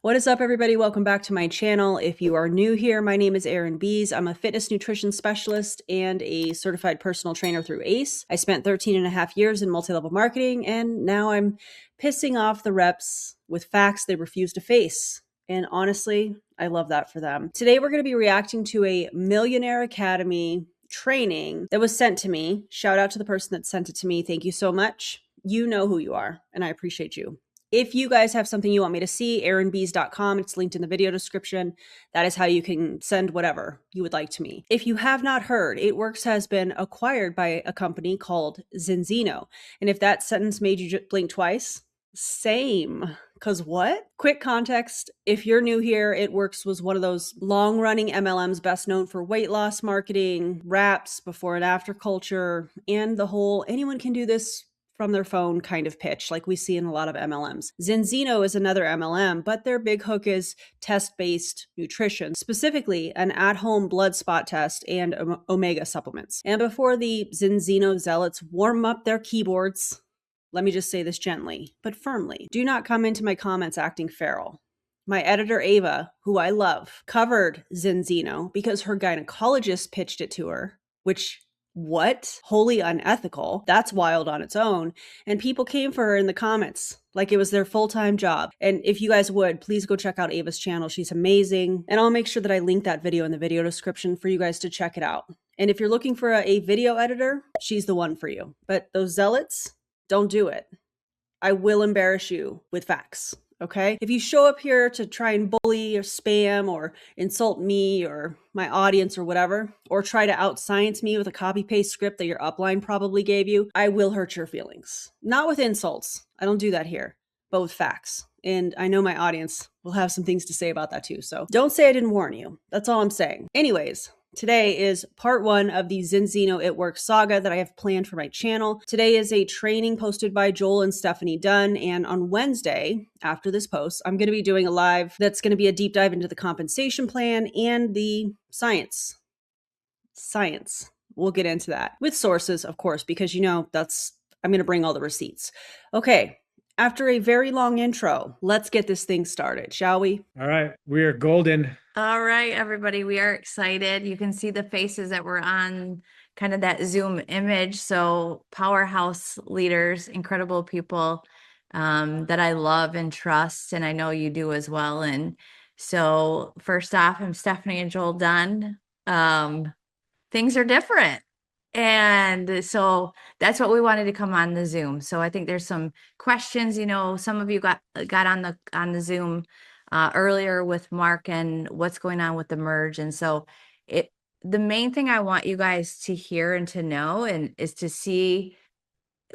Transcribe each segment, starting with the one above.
What is up, everybody? Welcome back to my channel. If you are new here, my name is Erin Bies. I'm a fitness nutrition specialist and a certified personal trainer through ACE. I spent 13 and a half years in multi-level marketing, and now I'm pissing off the reps with facts they refuse to face. And honestly, I love that for them. Today, we're going to be reacting to a Millionaire Academy training that was sent to me. Shout out to the person that sent it to me. Thank you so much. You know who you are, and I appreciate you. If you guys have something you want me to see, erinbees.com. It's linked in the video description. That is how you can send whatever you would like to me. If you have not heard, It Works has been acquired by a company called Zinzino. And if that sentence made you blink twice, same. Because what? Quick context. If you're new here, It Works was one of those long-running MLMs best known for weight loss marketing, wraps, before and after culture, and the whole anyone can do this from their phone kind of pitch, like we see in a lot of MLMs. Zinzino is another MLM, but their big hook is test-based nutrition, specifically an at-home blood spot test and omega supplements. And before the Zinzino zealots warm up their keyboards, let me just say this gently, but firmly. Do not come into my comments acting feral. My editor, Ava, who I love, covered Zinzino because her gynecologist pitched it to her, which what? Wholly unethical. That's wild on its own. And people came for her in the comments like it was their full-time job. And if you guys would, please go check out Ava's channel. She's amazing. And I'll make sure that I link that video in the video description for you guys to check it out. And if you're looking for a video editor, she's the one for you. But those zealots, don't do it. I will embarrass you with facts. Okay? If you show up here to try and bully or spam or insult me or my audience or whatever, or try to out-science me with a copy-paste script that your upline probably gave you, I will hurt your feelings. Not with insults. I don't do that here, but with facts. And I know my audience will have some things to say about that too. So don't say I didn't warn you. That's all I'm saying. Anyways, today is part one of the Zinzino It Works saga that I have planned for my channel. Today is a training posted by Joel and Stefani Dunn. And on Wednesday, after this post, I'm going to be doing a live that's going to be a deep dive into the compensation plan and the science. We'll get into that with sources, of course, because I'm going to bring all the receipts. Okay. After a very long intro, let's get this thing started, shall we? All right, we are golden. All right, everybody, we are excited. You can see the faces that were on kind of that Zoom image. So powerhouse leaders, incredible people that I love and trust, and I know you do as well. And so first off, I'm Stefani and Joel Dunn. Things are different. And so that's what we wanted to come on the Zoom. So I think there's some questions, some of you got on the Zoom earlier with Mark and what's going on with the merge. And so the main thing I want you guys to hear and to know is to see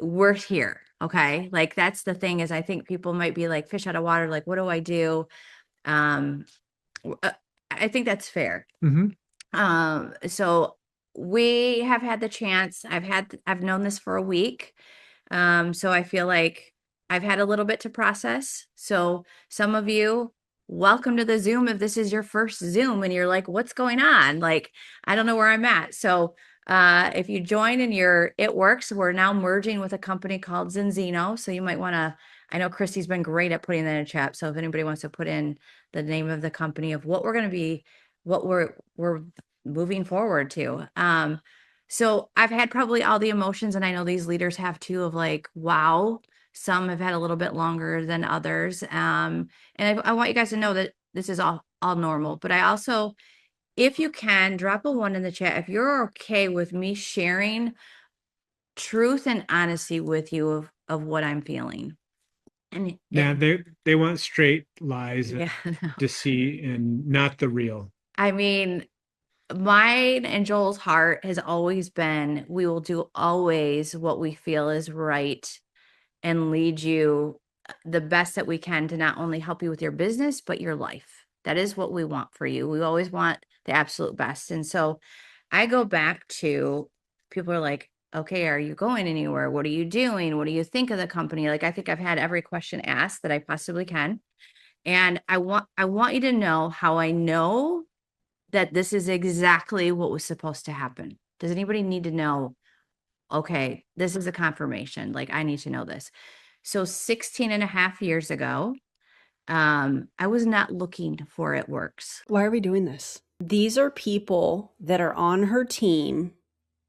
we're here. Okay. Like that's the thing is I think people might be like fish out of water. Like, what do I do? I think that's fair. So we have had the chance. I've known this for a week. So I feel like I've had a little bit to process. So some of you, welcome to the Zoom. If this is your first Zoom and you're like, what's going on? Like, I don't know where I'm at. So if you join and It Works, we're now merging with a company called Zinzino. So you might want to, I know Christy's been great at putting that in a chat. So if anybody wants to put in the name of the company of what we're going to be, what we're moving forward to. So I've had probably all the emotions, and I know these leaders have too, of like, wow, some have had a little bit longer than others. And I want you guys to know that this is all normal, but I also, if you can, drop a 1 in the chat if you're okay with me sharing truth and honesty with you of what I'm feeling. And yeah, they want straight lies, yeah, deceit, and not the real. I mean, mine and Joel's heart has always been, we will do always what we feel is right and lead you the best that we can to not only help you with your business, but your life. That is what we want for you. We always want the absolute best. And so I go back to, people are like, okay, are you going anywhere? What are you doing? What do you think of the company? Like, I think I've had every question asked that I possibly can. And I want you to know how I know that this is exactly what was supposed to happen. Does anybody need to know, okay, this is a confirmation, like I need to know this. So 16 and a half years ago, I was not looking for It Works. Why are we doing this? These are people that are on her team.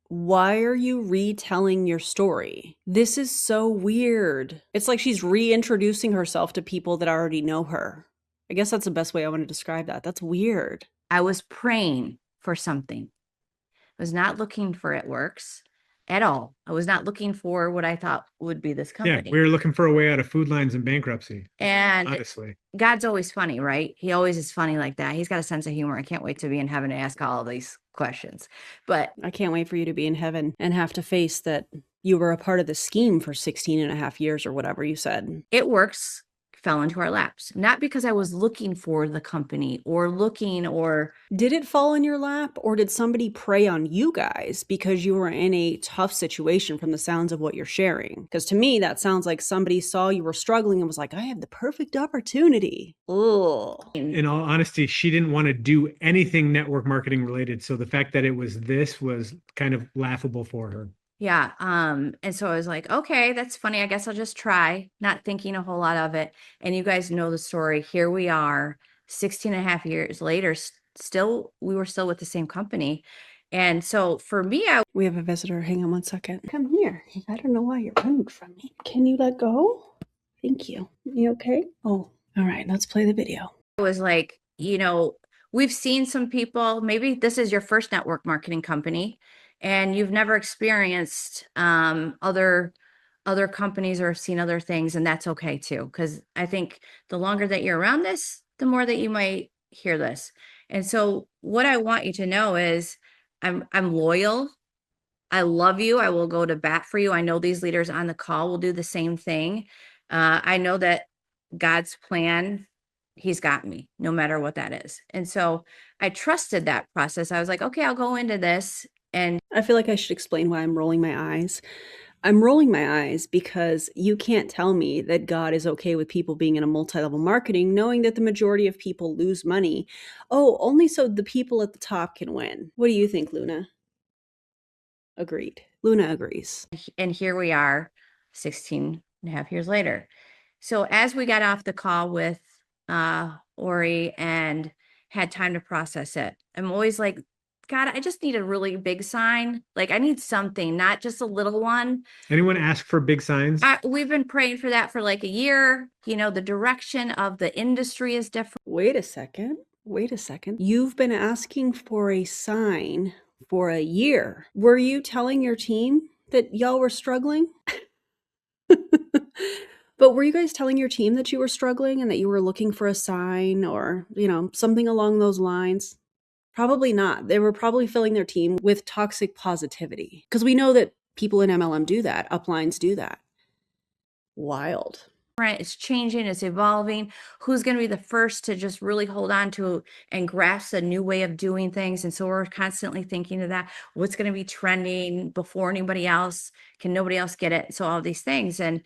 Why are you retelling your story? This is so weird. It's like she's reintroducing herself to people that already know her. I guess that's the best way I want to describe that. That's weird. I was praying for something. I was not looking for It Works at all. I was not looking for what I thought would be this Yeah, company. we were looking for a way out of food lines and bankruptcy, And honestly. God's always funny, right? He always is funny like that. He's got a sense of humor. I can't wait to be in heaven to ask all of these questions. But I can't wait for you to be in heaven and have to face that you were a part of the scheme for 16 and a half years or whatever you said. It Works fell into our laps, not because I was looking for the company or Did it fall in your lap, or did somebody prey on you guys because you were in a tough situation from the sounds of what you're sharing? Because to me, that sounds like somebody saw you were struggling and was like, I have the perfect opportunity. Ugh. In all honesty, she didn't want to do anything network marketing related. So the fact that it was this was kind of laughable for her. Yeah. And so I was like, okay, that's funny. I guess I'll just try, not thinking a whole lot of it. And you guys know the story. Here we are 16 and a half years later, we were still with the same company. And so for me, We have a visitor. Hang on one second. Come here. I don't know why you're running from me. Can you let go? Thank you. You okay? Oh, all right. Let's play the video. I was like, we've seen some people, maybe this is your first network marketing company and you've never experienced other companies or seen other things, and that's okay too, because I think the longer that you're around this, the more that you might hear this. And so what I want you to know is I'm loyal. I love you. I will go to bat for you. I know these leaders on the call will do the same thing. I know that God's plan, He's got me no matter what that is. And so I trusted that process. I was like, okay, I'll go into this. And I feel like I should explain why I'm rolling my eyes. I'm rolling my eyes because you can't tell me that God is okay with people being in a multi-level marketing, knowing that the majority of people lose money. Oh, only so the people at the top can win. What do you think, Luna? Agreed. Luna agrees. and here we are 16 and a half years later. So as we got off the call with Ori and had time to process it, I'm always like, God, I just need a really big sign. Like I need something, not just a little one. Anyone ask for big signs? We've been praying for that for like a year. The direction of the industry is different. Wait a second. Wait a second. You've been asking for a sign for a year. Were you telling your team that y'all were struggling? But were you guys telling your team that you were struggling and that you were looking for a sign or, something along those lines? Probably not. They were probably filling their team with toxic positivity because we know that people in MLM do that. Uplines do that. Wild. It's changing, it's evolving. Who's going to be the first to just really hold on to and grasp a new way of doing things? And so we're constantly thinking of that. What's going to be trending before anybody else? Can nobody else get it? So all these things. And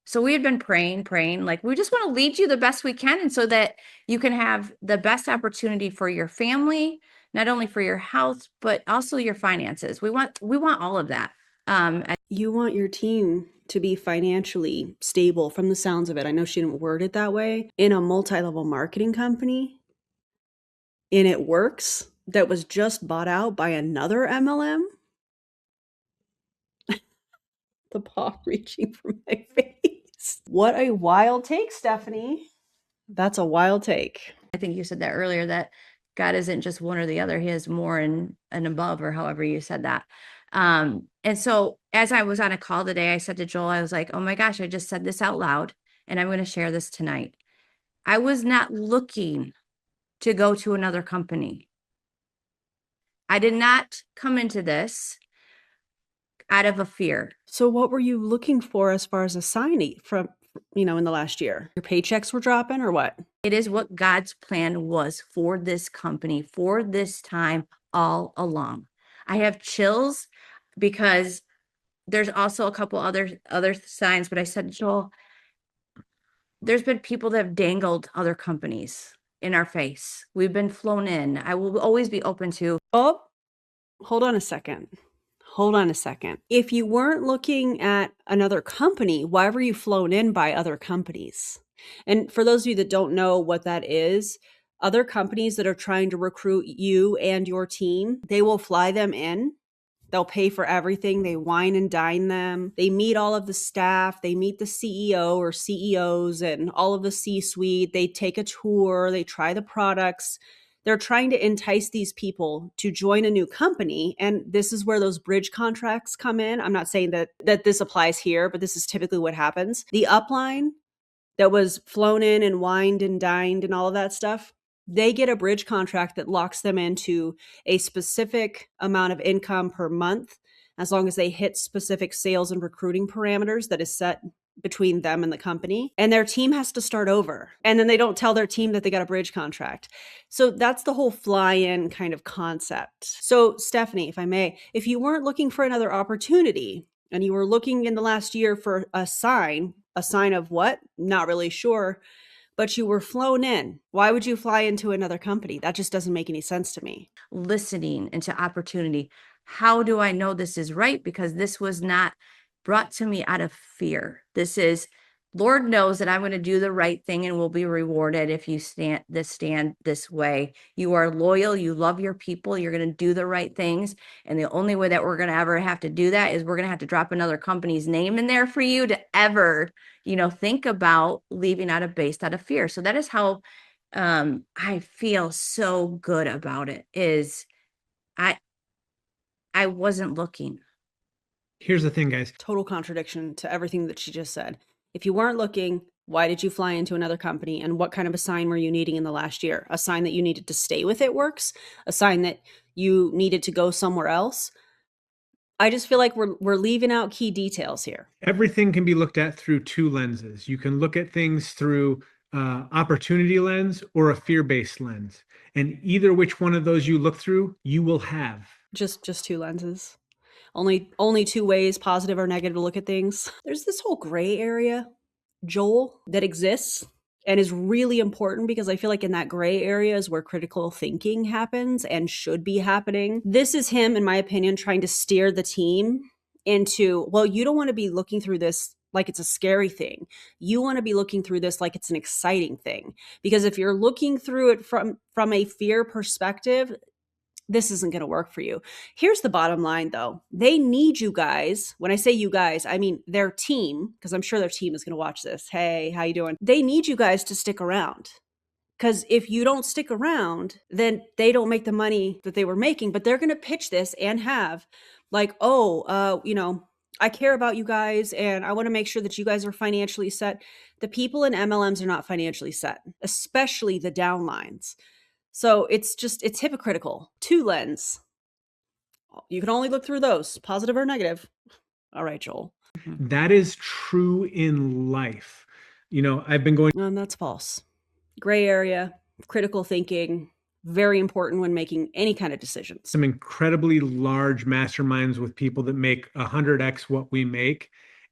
so we had been praying, like, we just want to lead you the best we can. And so that you can have the best opportunity for your family, not only for your health, but also your finances. We want all of that. You want your team to be financially stable from the sounds of it. I know she didn't word it that way. In a multi-level marketing company, and It Works, that was just bought out by another MLM. The paw reaching for my face. What a wild take, Stephanie. That's a wild take. I think you said that earlier, that God isn't just one or the other. He has more and above, or however you said that. And so as I was on a call today, I said to Joel, I was like, oh my gosh, I just said this out loud and I'm going to share this tonight. I was not looking to go to another company. I did not come into this out of a fear. So what were you looking for as far as a sign from, in the last year? Your paychecks were dropping or what? It is what God's plan was for this company, for this time all along. I have chills because there's also a couple other signs, but I said, Joel, there's been people that have dangled other companies in our face. We've been flown in. I will always be open to. Oh, hold on a second. If you weren't looking at another company, why were you flown in by other companies? And for those of you that don't know what that is, other companies that are trying to recruit you and your team, they will fly them in. They'll pay for everything. They wine and dine them. They meet all of the staff. They meet the CEO or CEOs and all of the C-suite. They take a tour. They try the products. They're trying to entice these people to join a new company. And this is where those bridge contracts come in. I'm not saying that this applies here, but this is typically what happens. The upline that was flown in and wined and dined and all of that stuff, they get a bridge contract that locks them into a specific amount of income per month, as long as they hit specific sales and recruiting parameters that is set between them and the company. And their team has to start over. And then they don't tell their team that they got a bridge contract. So that's the whole fly-in kind of concept. So Stephanie, if I may, if you weren't looking for another opportunity and you were looking in the last year for a sign of what? Not really sure, but you were flown in. Why would you fly into another company? That just doesn't make any sense to me. Listening into opportunity. How do I know this is right? Because this was not brought to me out of fear. This is, Lord knows that I'm going to do the right thing and will be rewarded if you stand this way. You are loyal. You love your people. You're going to do the right things. And the only way that we're going to ever have to do that is we're going to have to drop another company's name in there for you to ever, think about leaving based out of fear. So that is how I feel so good about it, is I wasn't looking. Here's the thing, guys. Total contradiction to everything that she just said. If you weren't looking, why did you fly into another company? And what kind of a sign were you needing in the last year? A sign that you needed to stay with It Works? A sign that you needed to go somewhere else? I just feel like we're leaving out key details here. Everything can be looked at through two lenses. You can look at things through opportunity lens or a fear-based lens. And either which one of those you look through, you will have. Just two lenses. Only two ways, positive or negative, to look at things. There's this whole gray area, Joel, that exists and is really important, because I feel like in that gray area is where critical thinking happens and should be happening. This is him, in my opinion, trying to steer the team into, well, you don't want to be looking through this like it's a scary thing. You want to be looking through this like it's an exciting thing. Because if you're looking through it from a fear perspective, this isn't going to work for you. Here's the bottom line, though. They need you guys. When I say you guys, I mean their team, because I'm sure their team is going to watch this. Hey, how you doing? They need you guys to stick around. Because if you don't stick around, then they don't make the money that they were making. But they're going to pitch this and have like, I care about you guys and I want to make sure that you guys are financially set. The people in MLMs are not financially set, especially the downlines. So it's hypocritical. Two lens. You can only look through those, positive or negative. All right, Joel. That is true in life. I've been going. That's false. Gray area, critical thinking, very important when making any kind of decisions. Some incredibly large masterminds with people that make 100x what we make.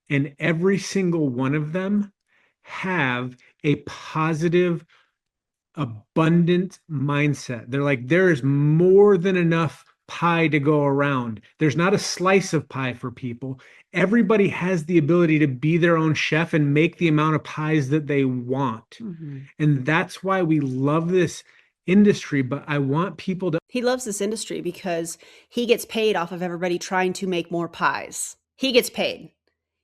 And every single one of them have a positive, abundant mindset. They're like, there is more than enough pie to go around. There's not a slice of pie for people. Everybody has the ability to be their own chef and make the amount of pies that they want. Mm-hmm. And that's why we love this industry. But I want people to. He loves this industry because he gets paid off of everybody trying to make more pies. He gets paid.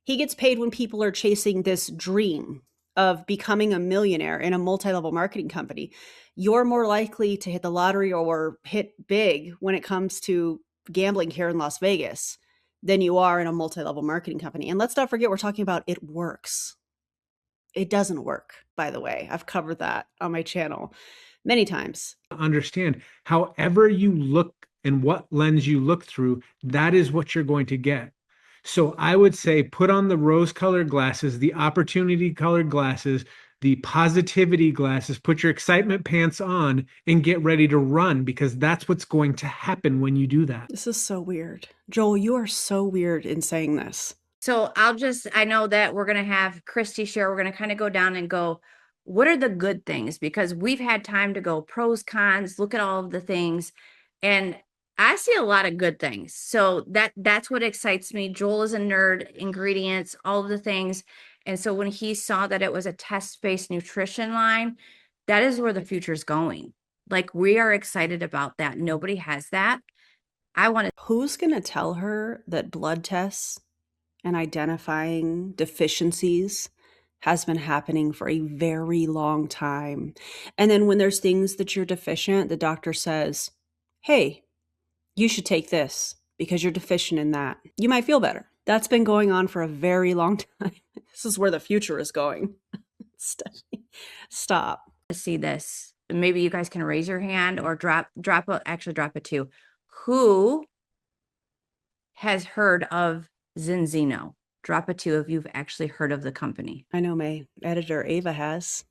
He gets paid when people are chasing this dream of becoming a millionaire in a multi-level marketing company. You're more likely to hit the lottery or hit big when it comes to gambling here in Las Vegas than you are in a multi-level marketing company. And let's not forget, we're talking about It Works. It doesn't work, by the way. I've covered that on my channel many times. Understand, however you look and what lens you look through, that is what you're going to get. So I would say put on the rose-colored glasses, the opportunity-colored glasses, the positivity glasses, put your excitement pants on and get ready to run, because that's what's going to happen when you do that. This is so weird. Joel, you are so weird in saying this. So I know that we're going to have Christy share. We're going to kind of go down and go, what are the good things? Because we've had time to go pros, cons, look at all of the things. And I see a lot of good things. So that's what excites me. Joel is a nerd, ingredients, all of the things. And so when he saw that it was a test-based nutrition line, that is where the future is going. Like, we are excited about that. Nobody has that. I want to. Who's going to tell her that blood tests and identifying deficiencies has been happening for a very long time? And then when there's things that you're deficient, the doctor says, hey, you should take this because you're deficient in that. You might feel better. That's been going on for a very long time. This is where the future is going. Stephanie, stop. See this. Maybe you guys can raise your hand or drop it too. Who has heard of Zinzino? Drop a 2 if you've actually heard of the company. I know my editor Ava has.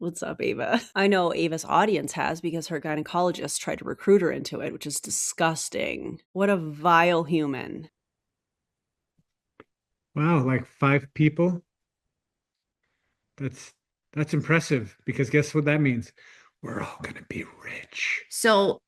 What's up, Ava? I know Ava's audience has because her gynecologist tried to recruit her into it, which is disgusting. What a vile human. Wow, like 5 people? That's impressive, because guess what that means? We're all gonna be rich. So,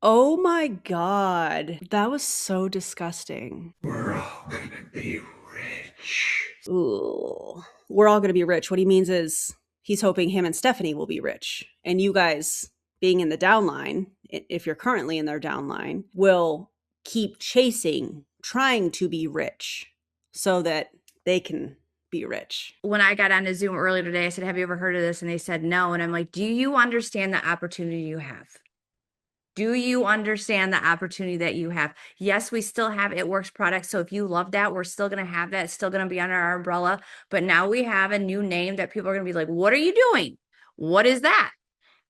oh my God. That was so disgusting. We're all gonna be rich. Ooh. We're all going to be rich. What he means is he's hoping him and Stephanie will be rich. And you guys being in the downline, if you're currently in their downline, will keep chasing, trying to be rich so that they can be rich. when I got on a Zoom earlier today, I said, have you ever heard of this? And they said no. And I'm like, do you understand the opportunity you have? Do you understand the opportunity that you have? Yes, we still have It Works products. So if you love that, we're still going to have that. It's still going to be under our umbrella. But now we have a new name that people are going to be like, what are you doing? What is that?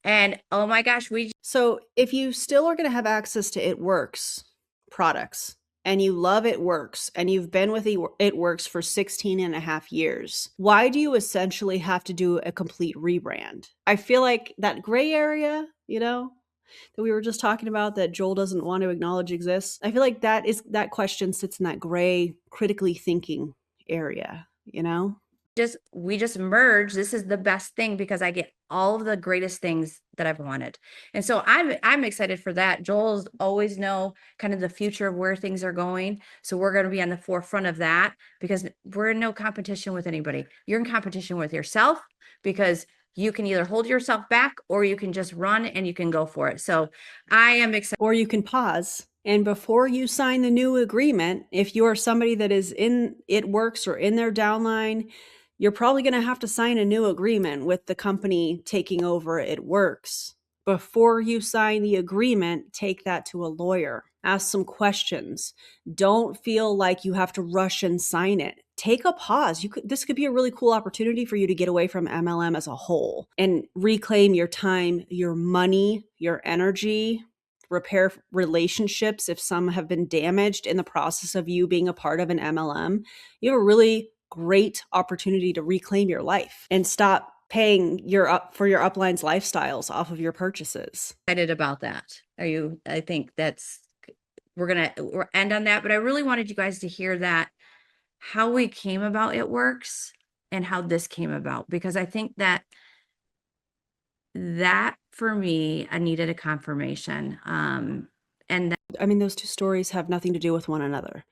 And oh my gosh, So if you still are going to have access to It Works products and you love It Works and you've been with It Works for 16 and a half years, why do you essentially have to do a complete rebrand? I feel like that gray area, that we were just talking about that Joel doesn't want to acknowledge exists. I feel like that question sits in that gray critically thinking area, we just merged. This is the best thing because I get all of the greatest things that I've wanted. And so I'm excited for that. Joel's always know kind of the future of where things are going. So we're going to be on the forefront of that because we're in no competition with anybody. You're in competition with yourself because you can either hold yourself back or you can just run and you can go for it. So I am excited. Or you can pause. And before you sign the new agreement, if you are somebody that is in It Works or in their downline, you're probably going to have to sign a new agreement with the company taking over It Works. Before you sign the agreement, take that to a lawyer. Ask some questions. Don't feel like you have to rush and sign it. Take a pause. This could be a really cool opportunity for you to get away from MLM as a whole and reclaim your time, your money, your energy, repair relationships if some have been damaged in the process of you being a part of an MLM. You have a really great opportunity to reclaim your life and stop paying for your upline's lifestyles off of your purchases. Excited about that. I think we're end on that, but I really wanted you guys to hear that how we came about It Works and how this came about, because I think that for me, I needed a confirmation. Those two stories have nothing to do with one another.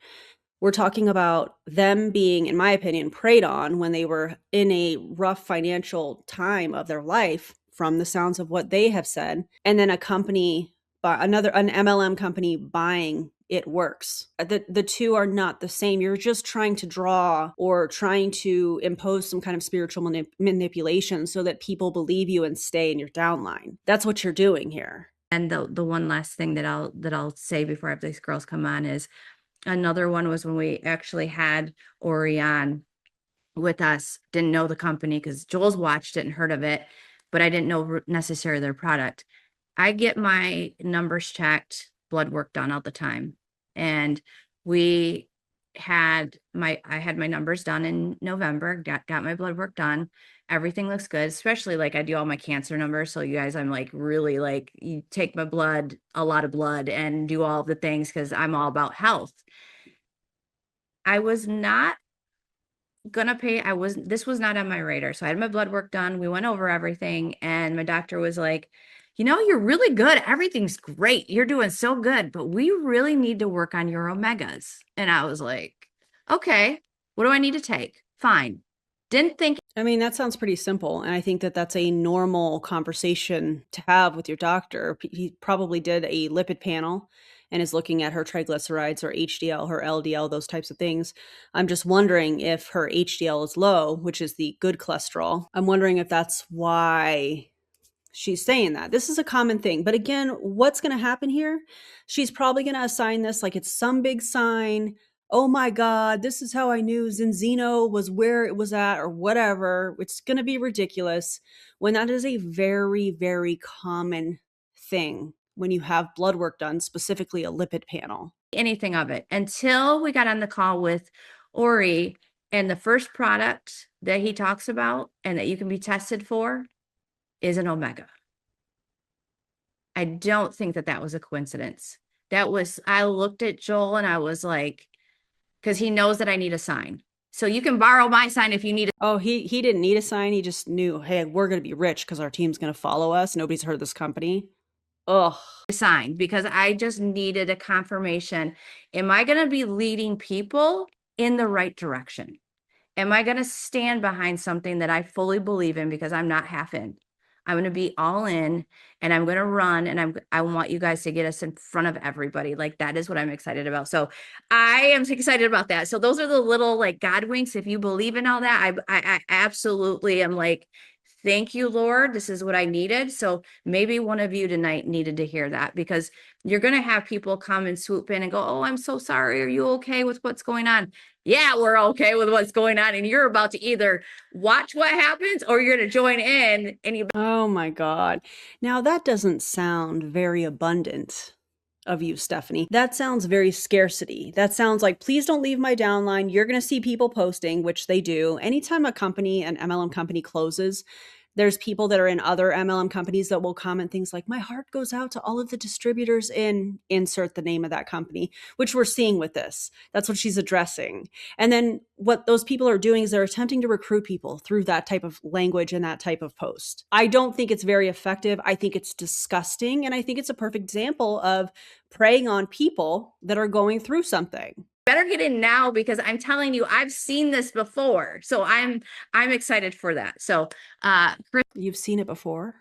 We're talking about them being, in my opinion, preyed on when they were in a rough financial time of their life, from the sounds of what they have said, and then an MLM company buying It Works. The two are not the same. You're just trying to draw or trying to impose some kind of spiritual manipulation so that people believe you and stay in your downline. That's what you're doing here. And the one last thing that I'll say before I have these girls come on is, another one was when we actually had Orion with us. Didn't know the company because Joel's watched it and heard of it, but I didn't know necessarily their product. I get my numbers checked, blood work done all the time. And I had my numbers done in November, got my blood work done. Everything looks good, especially like I do all my cancer numbers. So you guys, I'm like really like, you take my blood, a lot of blood, and do all the things because I'm all about health. I was not gonna pay. This was not on my radar. So I had my blood work done. We went over everything and my doctor was like, you're really good. Everything's great. You're doing so good, but we really need to work on your omegas. And I was like, Okay, what do I need to take? Fine. Didn't think. I mean, that sounds pretty simple. And I think that that's a normal conversation to have with your doctor. He probably did a lipid panel and is looking at her triglycerides or HDL, her LDL, those types of things. I'm just wondering if her HDL is low, which is the good cholesterol. I'm wondering if that's why she's saying that. This is a common thing. But again, what's going to happen here? She's probably going to assign this like it's some big sign. Oh my God, this is how I knew Zinzino was where it was at or whatever. It's going to be ridiculous when that is a very, very common thing when you have blood work done, specifically a lipid panel. Anything of it until we got on the call with Ori, and the first product that he talks about and that you can be tested for is an omega. I don't think that that was a coincidence. I looked at Joel and I was like, because he knows that I need a sign. So you can borrow my sign if you need it. Oh, he didn't need a sign. He just knew, hey, we're going to be rich because our team's going to follow us. Nobody's heard of this company. Ugh. Sign, because I just needed a confirmation. Am I going to be leading people in the right direction? Am I going to stand behind something that I fully believe in, because I'm not half in? I'm going to be all in, and I'm going to run, and I want you guys to get us in front of everybody. Like, that is what I'm excited about. So I am excited about that. So those are the little like God winks. If you believe in all that, I absolutely am like, thank you, Lord. This is what I needed. So maybe one of you tonight needed to hear that, because you're going to have people come and swoop in and go, oh, I'm so sorry. Are you okay with what's going on? Yeah, we're okay with what's going on. And you're about to either watch what happens or you're going to join in. And you. Oh my God. Now that doesn't sound very abundant of you, Stephanie. That sounds very scarcity. That sounds like, please don't leave my downline. You're going to see people posting, which they do. Anytime a company, an MLM company closes, there's people that are in other MLM companies that will comment things like, my heart goes out to all of the distributors in insert the name of that company, which we're seeing with this. That's what she's addressing. And then what those people are doing is they're attempting to recruit people through that type of language and that type of post. I don't think it's very effective. I think it's disgusting. And I think it's a perfect example of preying on people that are going through something. Better get in now, because I'm telling you, I've seen this before. So I'm excited for that. So Chris, you've seen it before?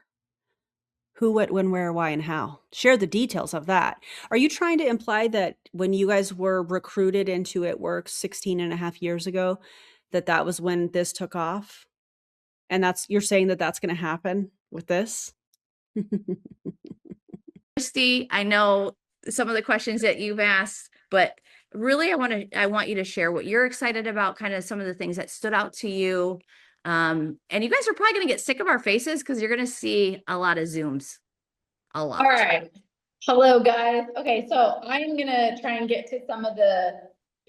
Who, what, when, where, why, and how? Share the details of that. Are you trying to imply that when you guys were recruited into It Works 16 and a half years ago, that was when this took off? And you're saying that that's going to happen with this? Christy, I know some of the questions that you've asked, but really I want you to share what you're excited about, kind of some of the things that stood out to you. And you guys are probably going to get sick of our faces, because you're going to see a lot of Zooms. A lot. All right. Hello, guys. Okay, so I'm going to try and get to some of the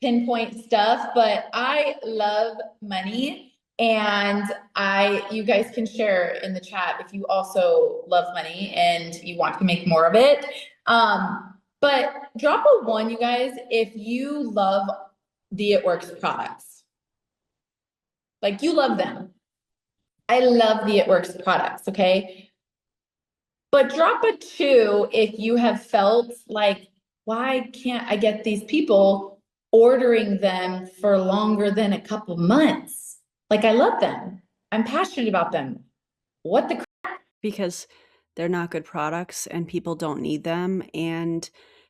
pinpoint stuff, but I love money, and you guys can share in the chat if you also love money and you want to make more of it. But drop a 1, you guys, if you love the It Works products. Like, you love them. I love the It Works products, okay? But drop a 2 if you have felt like, why can't I get these people ordering them for longer than a couple months? Like, I love them. I'm passionate about them. What the crap? Because they're not good products and people don't need them, and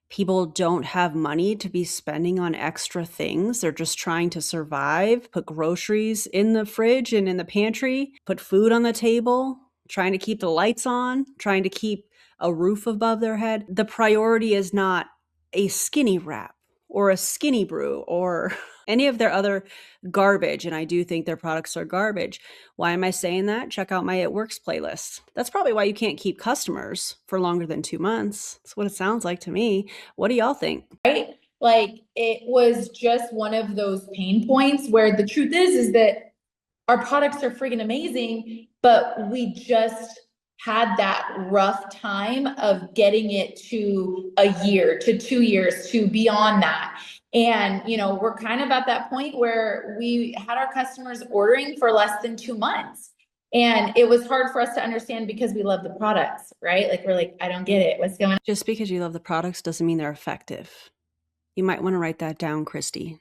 people don't have money to be spending on extra things. They're just trying to survive, put groceries in the fridge and in the pantry, put food on the table, trying to keep the lights on, trying to keep a roof above their head. The priority is not a skinny wrap or a skinny brew or any of their other garbage. And I do think their products are garbage. Why am I saying that? Check out my It Works playlist. That's probably why you can't keep customers for longer than 2 months. That's what it sounds like to me. What do y'all think? Right? Like, it was just one of those pain points where the truth is that our products are friggin' amazing, but we just had that rough time of getting it to a year, to 2 years, to beyond that. And, we're kind of at that point where we had our customers ordering for less than 2 months. And it was hard for us to understand because we love the products, right? Like, we're like, I don't get it. What's going on? Just because you love the products doesn't mean they're effective. You might want to write that down, Christy.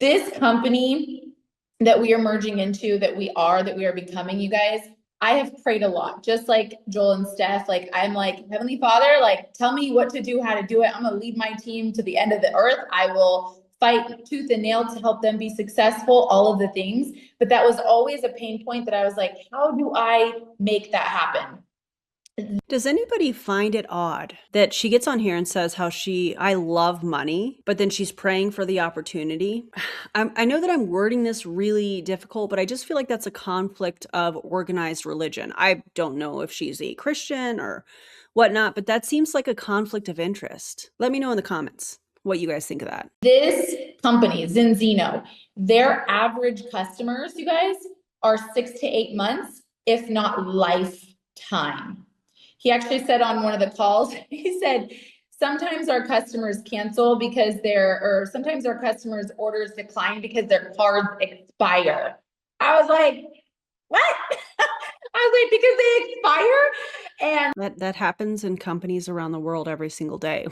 This company that we are merging into, that we are becoming, you guys, I have prayed a lot, just like Joel and Steph. Like, I'm like, Heavenly Father, like, tell me what to do, how to do it. I'm going to lead my team to the end of the earth. I will fight tooth and nail to help them be successful, all of the things. But that was always a pain point that I was like, how do I make that happen? Does anybody find it odd that she gets on here and says how I love money, but then she's praying for the opportunity? I know that I'm wording this really difficult, but I just feel like that's a conflict of organized religion. I don't know if she's a Christian or whatnot, but that seems like a conflict of interest. Let me know in the comments what you guys think of that. This company, Zinzino, their average customers, you guys, are 6 to 8 months, if not lifetime. He actually said on one of the calls, he said, sometimes our customers cancel because sometimes our customers' orders decline because their cards expire. I was like, what? I was like, because they expire? And that happens in companies around the world every single day.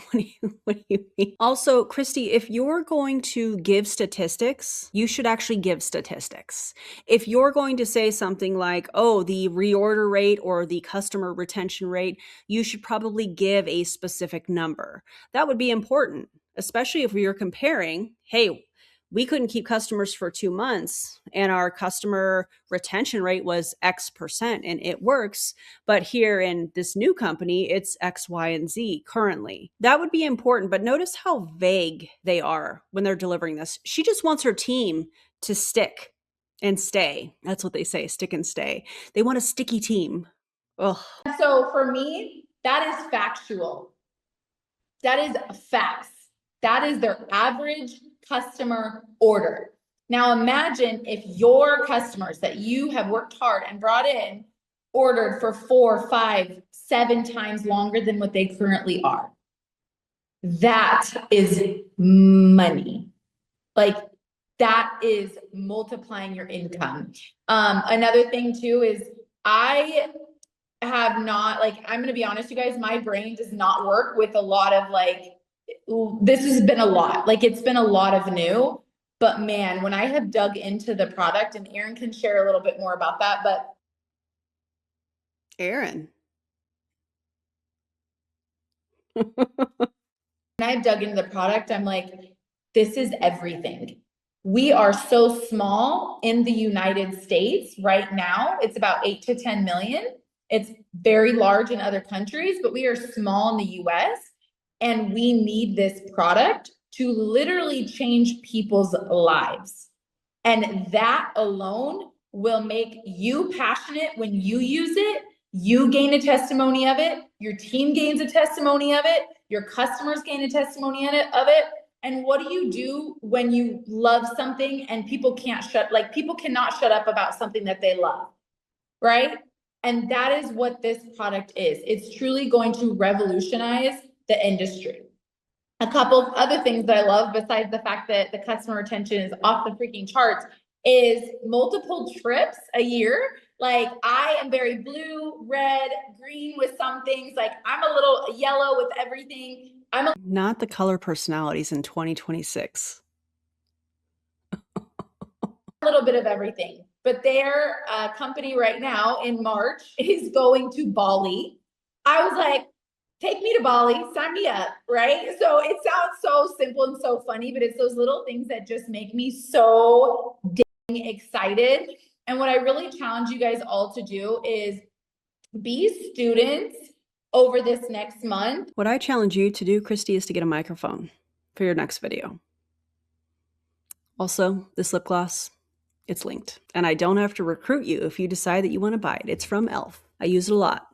What do you mean? Also, Christy, if you're going to give statistics, you should actually give statistics. If you're going to say something like, oh, the reorder rate or the customer retention rate, you should probably give a specific number. That would be important, especially if you're comparing, hey, we couldn't keep customers for 2 months and our customer retention rate was X% and it works. But here in this new company, it's X, Y, and Z currently. That would be important. But notice how vague they are when they're delivering this. She just wants her team to stick and stay. That's what they say, stick and stay. They want a sticky team. Ugh. So for me, that is factual. That is facts. That is their average customer order. Now imagine if your customers that you have worked hard and brought in ordered for 4, 5, 7 times longer than what they currently are. That is money. Like, that is multiplying your income. Another thing too is I have not, like, I'm going to be honest, you guys, my brain does not work with a lot of this has been a lot. Like, it's been a lot of new, but man, when I have dug into the product, and Erin can share a little bit more about that, but Erin. when I've dug into the product, I'm like, this is everything. We are so small in the United States right now. It's about 8 to 10 million. It's very large in other countries, but we are small in the US, and we need this product to literally change people's lives. And that alone will make you passionate when you use it. You gain a testimony of it. Your team gains a testimony of it. Your customers gain a testimony of it. And what do you do when you love something and people cannot shut up about something that they love, right? And that is what this product is. It's truly going to revolutionize the industry. A couple of other things that I love, besides the fact that the customer retention is off the freaking charts, is multiple trips a year. Like, I am very blue, red, green with some things. Like, I'm a little yellow with everything. Not the color personalities in 2026. A little bit of everything. But their company right now in March is going to Bali. I was like, take me to Bali, sign me up, right? So it sounds so simple and so funny, but it's those little things that just make me so dang excited. And what I really challenge you guys all to do is be students over this next month. What I challenge you to do, Christy, is to get a microphone for your next video. Also, this lip gloss, it's linked. And I don't have to recruit you if you decide that you want to buy it. It's from e.l.f. I use it a lot.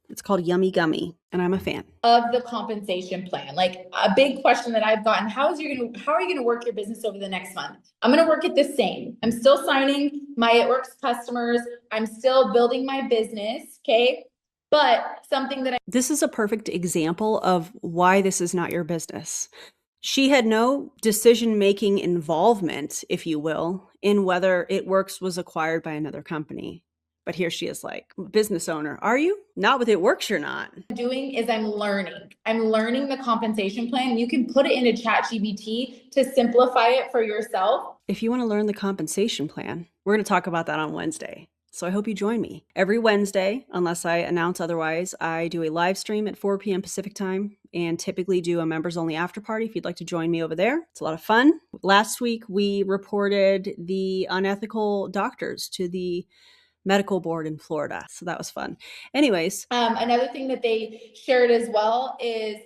It's called Yummy Gummy, and I'm a fan. Of the compensation plan. Like, a big question that I've gotten, how are you going to work your business over the next month? I'm going to work it the same. I'm still signing my It Works customers. I'm still building my business. Okay. But this is a perfect example of why this is not your business. She had no decision-making involvement, if you will, in whether It Works was acquired by another company. But here she is, like, business owner. Are you? Not with It Works, you're not. Doing is I'm learning the compensation plan. You can put it into ChatGPT to simplify it for yourself. if you want to learn the compensation plan, we're going to talk about that on Wednesday. So I hope you join me. Every Wednesday, unless I announce otherwise, I do a live stream at 4 p.m. Pacific time and typically do a members only after party if you'd like to join me over there. It's a lot of fun. Last week, we reported the unethical doctors to the medical board in Florida. So that was fun. Anyways. Another thing that they shared as well is,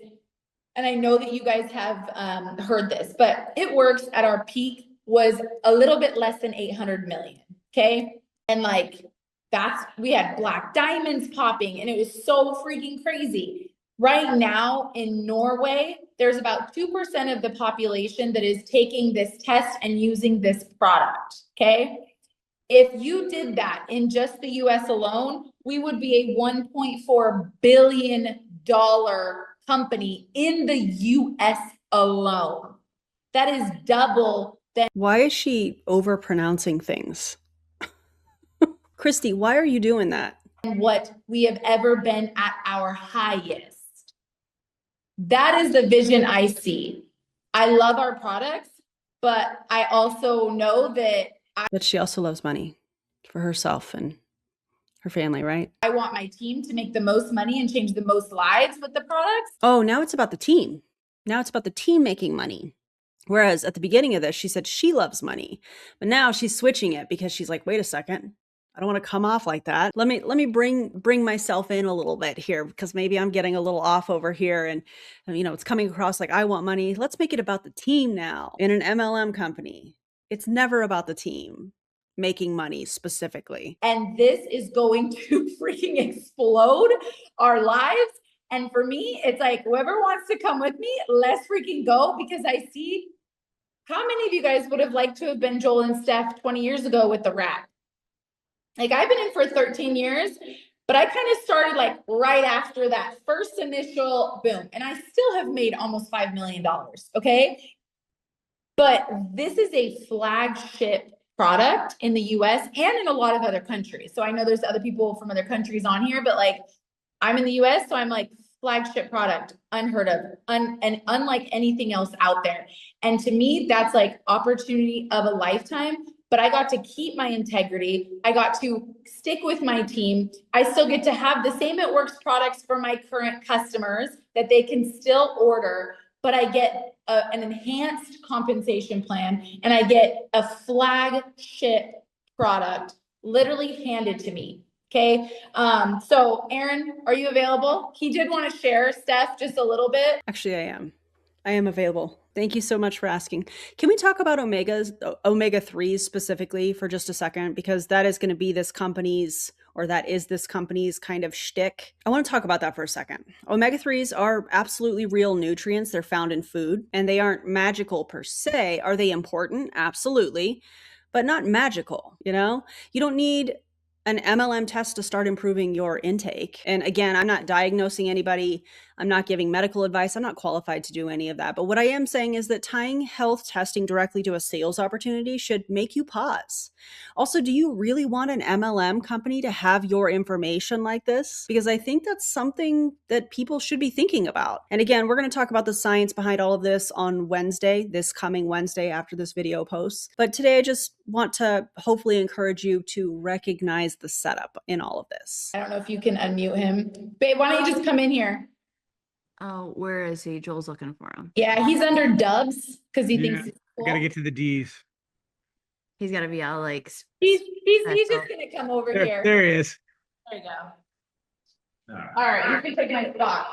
and I know that you guys have heard this, but it works at our peak was a little bit less than 800 million. Okay. And like, we had black diamonds popping and it was so freaking crazy. Right now in Norway, there's about 2% of the population that is taking this test and using this product. Okay. If you did that in just the US alone, we would be a $1.4 billion company in the US alone. That is double than. Why is she overpronouncing things? Christy, why are you doing that? What we have ever been at our highest. That is the vision I see. I love our products, but I also know that But she also loves money for herself and her family, right? I want my team to make the most money and change the most lives with the products. Oh, now it's about the team. Now it's about the team making money. Whereas at the beginning of this, she said she loves money, but now she's switching it because she's like, wait a second. I don't want to come off like that. Let me bring myself in a little bit here because maybe I'm getting a little off over here and you know, it's coming across like I want money. Let's make it about the team now. In an MLM company, it's never about the team making money specifically. And this is going to freaking explode our lives. And for me, it's like, whoever wants to come with me, let's freaking go, because I see how many of you guys would have liked to have been Joel and Steph 20 years ago with the rap. Like, I've been in for 13 years, but I kind of started like right after that first initial boom. And I still have made almost $5 million. Okay. But this is a flagship product in the US and in a lot of other countries. So I know there's other people from other countries on here, but like, I'm in the US, so I'm like, flagship product, unheard of, and unlike anything else out there. And to me, that's like opportunity of a lifetime. But I got to keep my integrity. I got to stick with my team. I still get to have the same It Works products for my current customers that they can still order, but I get an enhanced compensation plan and I get a flagship product literally handed to me. Okay. So Erin, are you available? He did want to share, Steph, just a little bit. Actually, I am. I am available. Thank you so much for asking. Can we talk about omega-3s specifically for just a second? Because that is going to be this company's, or that is this company's kind of shtick. I want to talk about that for a second. Omega-3s are absolutely real nutrients. They're found in food and they aren't magical per se. Are they important? Absolutely, but not magical. You know, you don't need an MLM test to start improving your intake. And again, I'm not diagnosing anybody. I'm not giving medical advice. I'm not qualified to do any of that. But what I am saying is that tying health testing directly to a sales opportunity should make you pause. Also, do you really want an MLM company to have your information like this? Because I think that's something that people should be thinking about. And again, we're going to talk about the science behind all of this on Wednesday, this coming Wednesday after this video posts. But today I just want to hopefully encourage you to recognize the setup in all of this. I don't know if you can unmute him. Babe, why don't you just come in here? Oh, where is he? Joel's looking for him. Yeah, he's under Dubs because he thinks he's cool. I gotta get to the D's. He's got to be all like. He's just gonna come over here. There he is. There you go. All right, you can take my spot.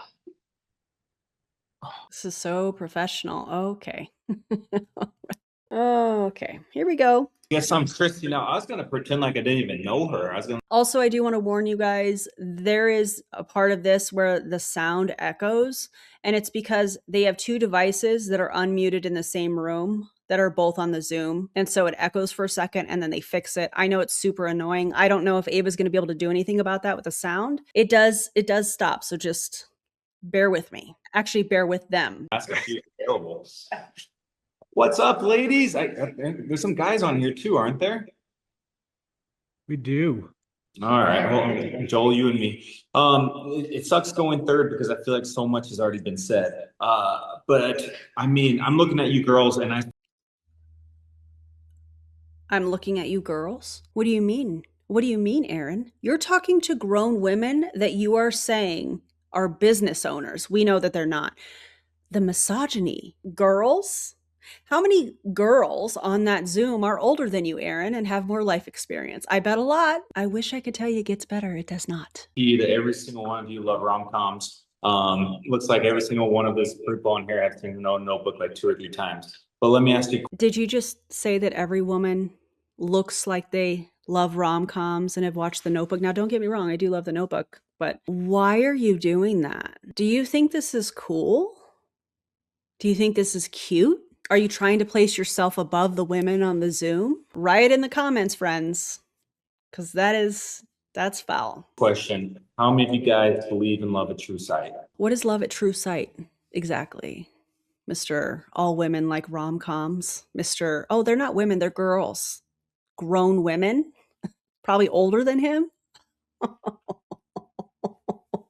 This is so professional. Okay. Okay, here we go. Guess I'm Christy now. I was gonna pretend like I didn't even know her. Also, I do want to warn you guys, there is a part of this where the sound echoes, and it's because they have two devices that are unmuted in the same room that are both on the Zoom. And so it echoes for a second and then they fix it. I know it's super annoying. I don't know if Ava's going to be able to do anything about that with the sound. It does stop. So just bear with me. Actually, bear with them. That's terrible. What's up, ladies? There's some guys on here too, aren't there? We do. All right, well, Joel, you and me. It sucks going third because I feel like so much has already been said. But I mean, I'm looking at you girls and I'm looking at you girls. What do you mean? What do you mean, Erin? You're talking to grown women that you are saying are business owners. We know that they're not. The misogyny. Girls? How many girls on that Zoom are older than you, Erin, and have more life experience? I bet a lot. I wish I could tell you it gets better. It does not. That every single one of you love rom-coms. Looks like every single one of this people on here have seen Notebook like 2 or 3 times. But let me ask you, Did you just say that every woman looks like they love rom-coms and have watched The Notebook? Now, don't get me wrong, I do love The Notebook, but why are you doing that? Do you think this is cool? Do you think this is cute? Are you trying to place yourself above the women on the Zoom? Write it in the comments, friends, because that's foul. question, how many of you guys believe in love at true sight? What is love at true sight? Exactly. Mr. All women like rom-coms. Mr. Oh, they're not women, they're girls. Grown women, probably older than him.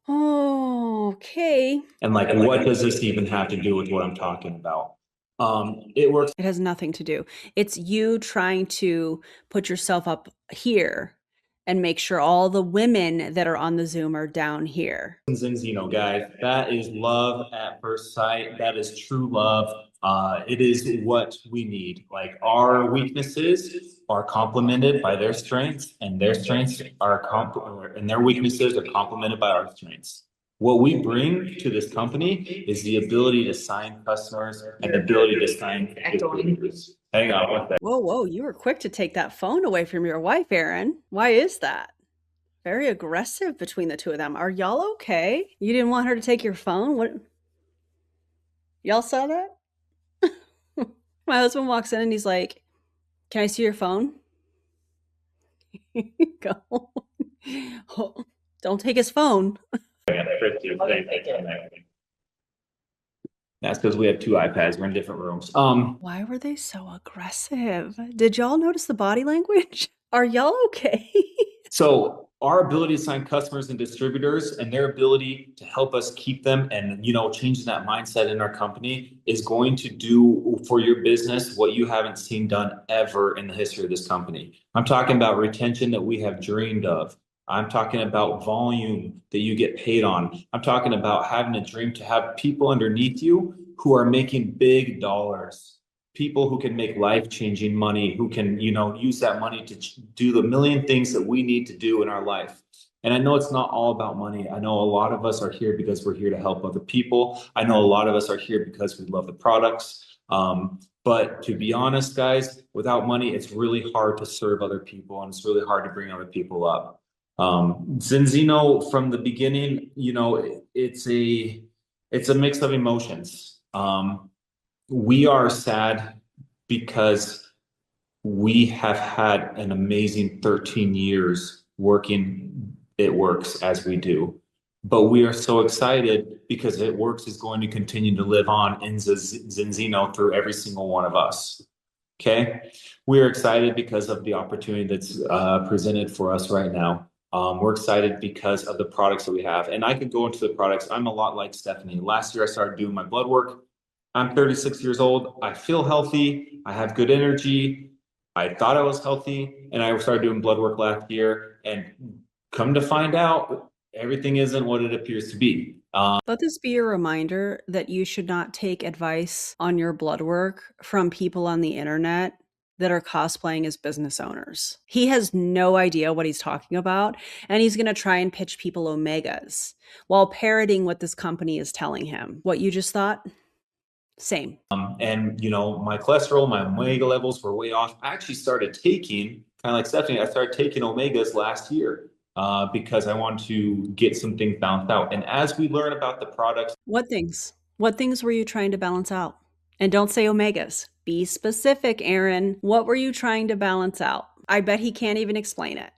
Okay. And like, what does this even have to do with what I'm talking about? It works. It has nothing to do. It's you trying to put yourself up here and make sure all the women that are on the Zoom are down here. Zinzino, guys, that is love at first sight. That is true love. It is what we need. Like, our weaknesses are complemented by their strengths, and their strengths are and their weaknesses are complemented by our strengths. What we bring to this company is the ability to sign customers and the ability to sign distributors. Hang on with that. Whoa, you were quick to take that phone away from your wife, Erin. Why is that? Very aggressive between the two of them. Are y'all okay? You didn't want her to take your phone? What? Y'all saw that? My husband walks in and he's like, "Can I see your phone?" Go. Oh, don't take his phone. That's because we have 2 iPads. We're in different rooms. Why were they so aggressive? Did y'all notice the body language? Are y'all okay? So our ability to sign customers and distributors and their ability to help us keep them and, changing that mindset in our company is going to do for your business what you haven't seen done ever in the history of this company. I'm talking about retention that we have dreamed of. I'm talking about volume that you get paid on. I'm talking about having a dream to have people underneath you who are making big dollars. People who can make life-changing money, who can, use that money to do the million things that we need to do in our life. And I know it's not all about money. I know a lot of us are here because we're here to help other people. I know a lot of us are here because we love the products. But to be honest, guys, without money, it's really hard to serve other people, and it's really hard to bring other people up. Zinzino, from the beginning, it's a mix of emotions. We are sad because we have had an amazing 13 years working It Works as we do. But we are so excited because It Works is going to continue to live on in Zinzino through every single one of us. Okay? We are excited because of the opportunity that's presented for us right now. We're excited because of the products that we have. And I could go into the products. I'm a lot like Stephanie. Last year, I started doing my blood work. I'm 36 years old. I feel healthy. I have good energy. I thought I was healthy, and I started doing blood work last year, and come to find out, everything isn't what it appears to be. Let this be a reminder that you should not take advice on your blood work from people on the internet that are cosplaying as business owners. He has no idea what he's talking about, and he's going to try and pitch people omegas while parroting what this company is telling him. What you just thought? Same. And my cholesterol, my omega levels were way off. I actually started taking, kind of like Stephanie, I started taking omegas last year because I wanted to get some things balanced out. And as we learn about the products. What things? What things were you trying to balance out? And don't say omegas. Be specific, Erin. What were you trying to balance out? I bet he can't even explain it.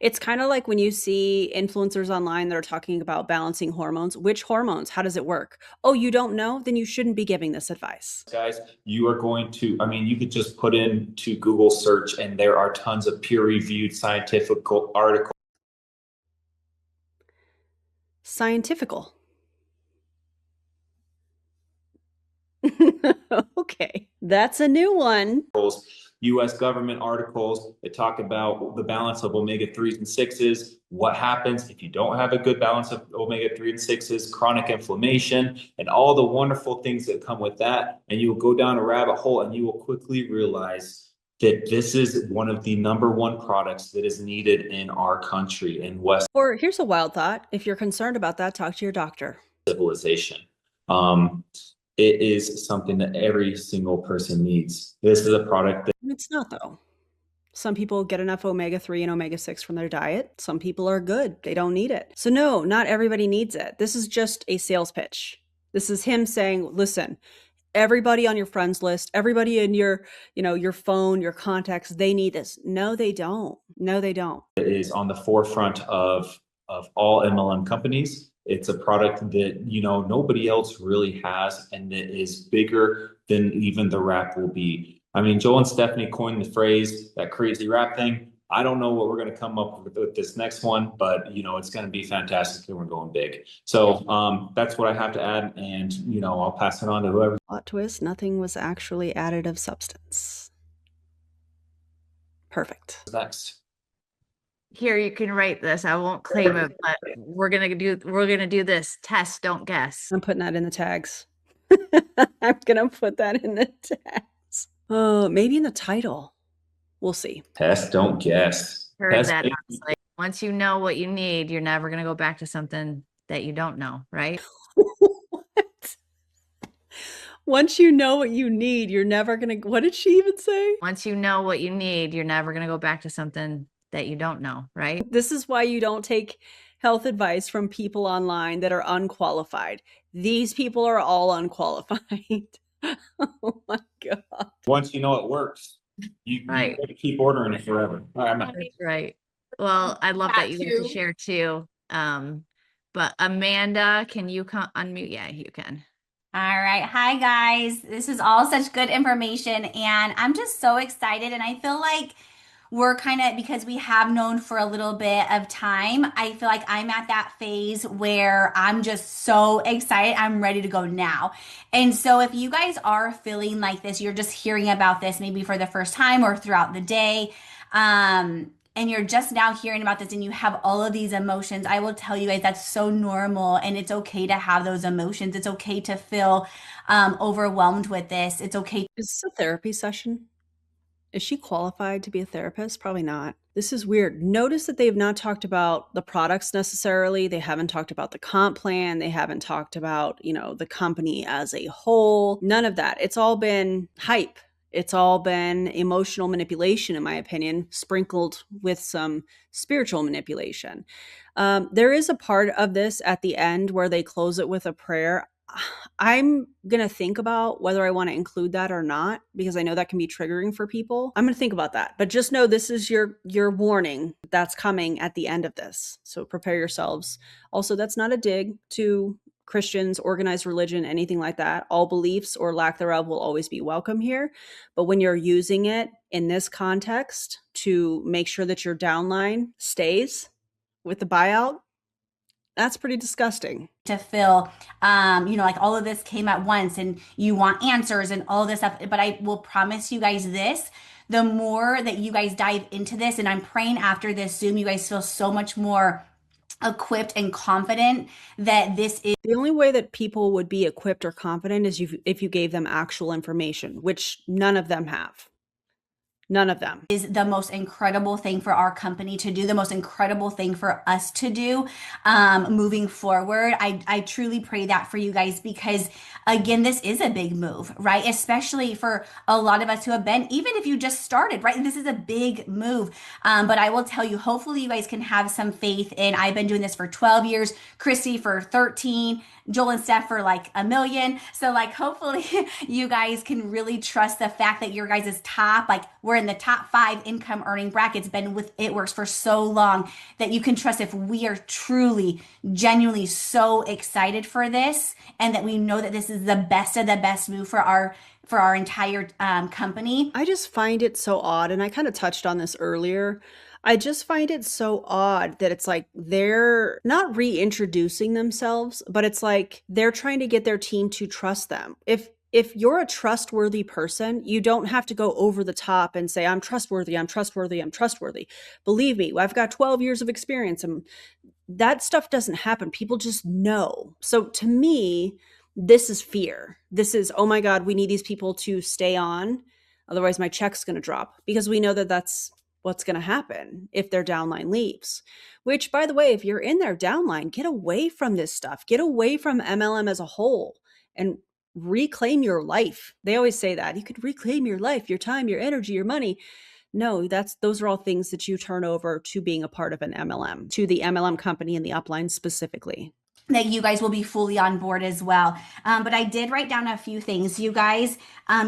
It's kind of like when you see influencers online that are talking about balancing hormones. Which hormones? How does it work? Oh, you don't know? Then you shouldn't be giving this advice. Guys, you are going to, you could just put into Google search and there are tons of peer-reviewed scientific articles. Scientifical. Okay, that's a new one. US government articles that talk about the balance of omega-3s and 6s, what happens if you don't have a good balance of omega-3 and 6s, chronic inflammation, and all the wonderful things that come with that. And you will go down a rabbit hole and you will quickly realize that this is one of the #1 products that is needed in our country in West Or here's a wild thought. If you're concerned about that, talk to your doctor. civilization. It is something that every single person needs. This is a product that It's not, though. Some people get enough omega-3 and omega-6 from their diet. Some people are good. They don't need it. So no, not everybody needs it. This is just a sales pitch. This is him saying, listen, everybody on your friends list, everybody in your, your phone, your contacts, they need this. No, they don't. No, they don't. is on the forefront of all MLM companies. It's a product that, nobody else really has, and that is bigger than even the wrap will be. I mean, Joel and Stefani coined the phrase, that crazy wrap thing. I don't know what we're going to come up with this next one, but it's going to be fantastic and we're going big. So that's what I have to add. And, I'll pass it on to whoever. Plot twist, nothing was actually added of substance. Perfect. Next. Here, you can write this. I won't claim it, but we're gonna do this. Test, don't guess. I'm putting that in the tags. I'm gonna put that in the tags. Oh, maybe in the title. We'll see. Test, don't guess. Heard Test, that. Honestly. Once you know what you need, you're never gonna go back to something that you don't know, right? What? Once you know what you need, you're never gonna. What did she even say? Once you know what you need, you're never gonna go back to something that you don't know, right? This is why you don't take health advice from people online that are unqualified. These people are all unqualified. Oh my God. Once you know it works, you Right. keep ordering it forever. All right, That's right. Well, I love that you get to share too. But Amanda, can you unmute? Yeah, you can. All right. Hi, guys. This is all such good information, and I'm just so excited. And I feel like we're kind of, because we have known for a little bit of time, I feel like I'm at that phase where I'm just so excited. I'm ready to go now. And so if you guys are feeling like this, you're just hearing about this maybe for the first time or throughout the day, and you're just now hearing about this and you have all of these emotions, I will tell you guys that's so normal, and it's okay to have those emotions. It's okay to feel overwhelmed with this. It's okay. Is this a therapy session? Is she qualified to be a therapist? Probably not. This is weird. Notice that they have not talked about the products necessarily. They haven't talked about the comp plan. They haven't talked about, the company as a whole. None of that. It's all been hype. It's all been emotional manipulation, in my opinion, sprinkled with some spiritual manipulation. There is a part of this at the end where they close it with a prayer. I'm going to think about whether I want to include that or not, because I know that can be triggering for people. I'm going to think about that. But just know this is your warning that's coming at the end of this. So prepare yourselves. Also, that's not a dig to Christians, organized religion, anything like that. All beliefs or lack thereof will always be welcome here. But when you're using it in this context to make sure that your downline stays with the buyout, that's pretty disgusting. To feel, like all of this came at once and you want answers and all this stuff. But I will promise you guys this, the more that you guys dive into this, and I'm praying after this Zoom, you guys feel so much more equipped and confident that this is. The only way that people would be equipped or confident is if you gave them actual information, which none of them have. None of them. Is the most incredible thing for our company to do, the most incredible thing for us to do moving forward. I truly pray that for you guys, because again, this is a big move, right? Especially for a lot of us who have been, even if you just started, right? This is a big move. But I will tell you, hopefully you guys can have some faith in, I've been doing this for 12 years, Christy for 13, Joel and Steph for like 1 million. So hopefully you guys can really trust the fact that your guys' top, we're in the top 5 income earning brackets, been with It Works for so long, that you can trust if we are truly, genuinely so excited for this, and that we know that this is the best of the best move for our entire company. I just find it so odd, and I kind of touched on this earlier. I just find it so odd that it's like they're not reintroducing themselves, but it's like they're trying to get their team to trust them. If if you're a trustworthy person, you don't have to go over the top and say, I'm trustworthy, I'm trustworthy, I'm trustworthy. Believe me, I've got 12 years of experience, and that stuff doesn't happen. People just know. So to me, this is fear. This is, oh my God, we need these people to stay on. Otherwise, my check's going to drop, because we know that that's what's going to happen if their downline leaves. Which, by the way, if you're in their downline, get away from this stuff. Get away from MLM as a whole and reclaim your life. They always say that. You could reclaim your life, your time, your energy, your money. No, those are all things that you turn over to being a part of an MLM, to the MLM company and the upline specifically. That you guys will be fully on board as well. But I did write down a few things, you guys,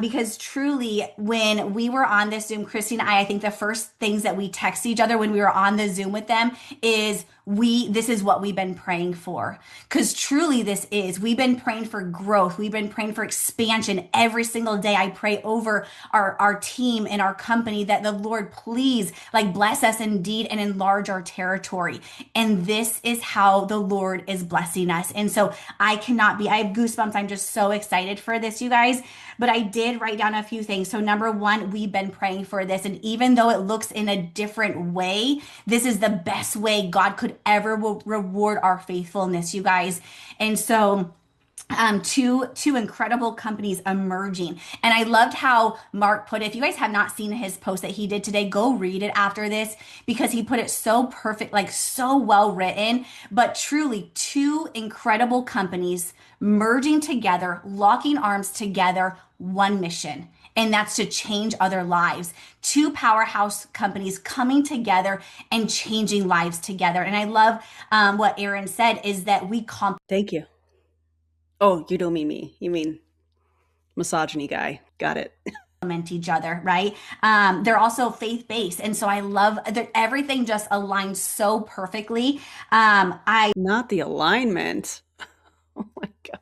because truly, when we were on this Zoom, Christy and I think the first things that we text each other when we were on the Zoom with them is, this is what we've been praying for. Because truly we've been praying for growth. We've been praying for expansion every single day. I pray over our team and our company that the Lord please bless us indeed and enlarge our territory. And this is how the Lord is blessing us. And so I have goosebumps. I'm just so excited for this, you guys. But I did write down a few things. So number one, we've been praying for this. And even though it looks in a different way, this is the best way God could ever reward our faithfulness, you guys. And so two incredible companies emerging. And I loved how Mark put it. If you guys have not seen his post that he did today, go read it after this, because he put it so perfect, so well written. But truly, two incredible companies merging together, locking arms together, one mission. And that's to change other lives. Two powerhouse companies coming together and changing lives together. And I love what Erin said is that Thank you. Oh, you don't mean me. You mean misogyny guy. Got it. Complement each other, right? They're also faith-based. And so I love that everything just aligns so perfectly. Not the alignment. Oh my God.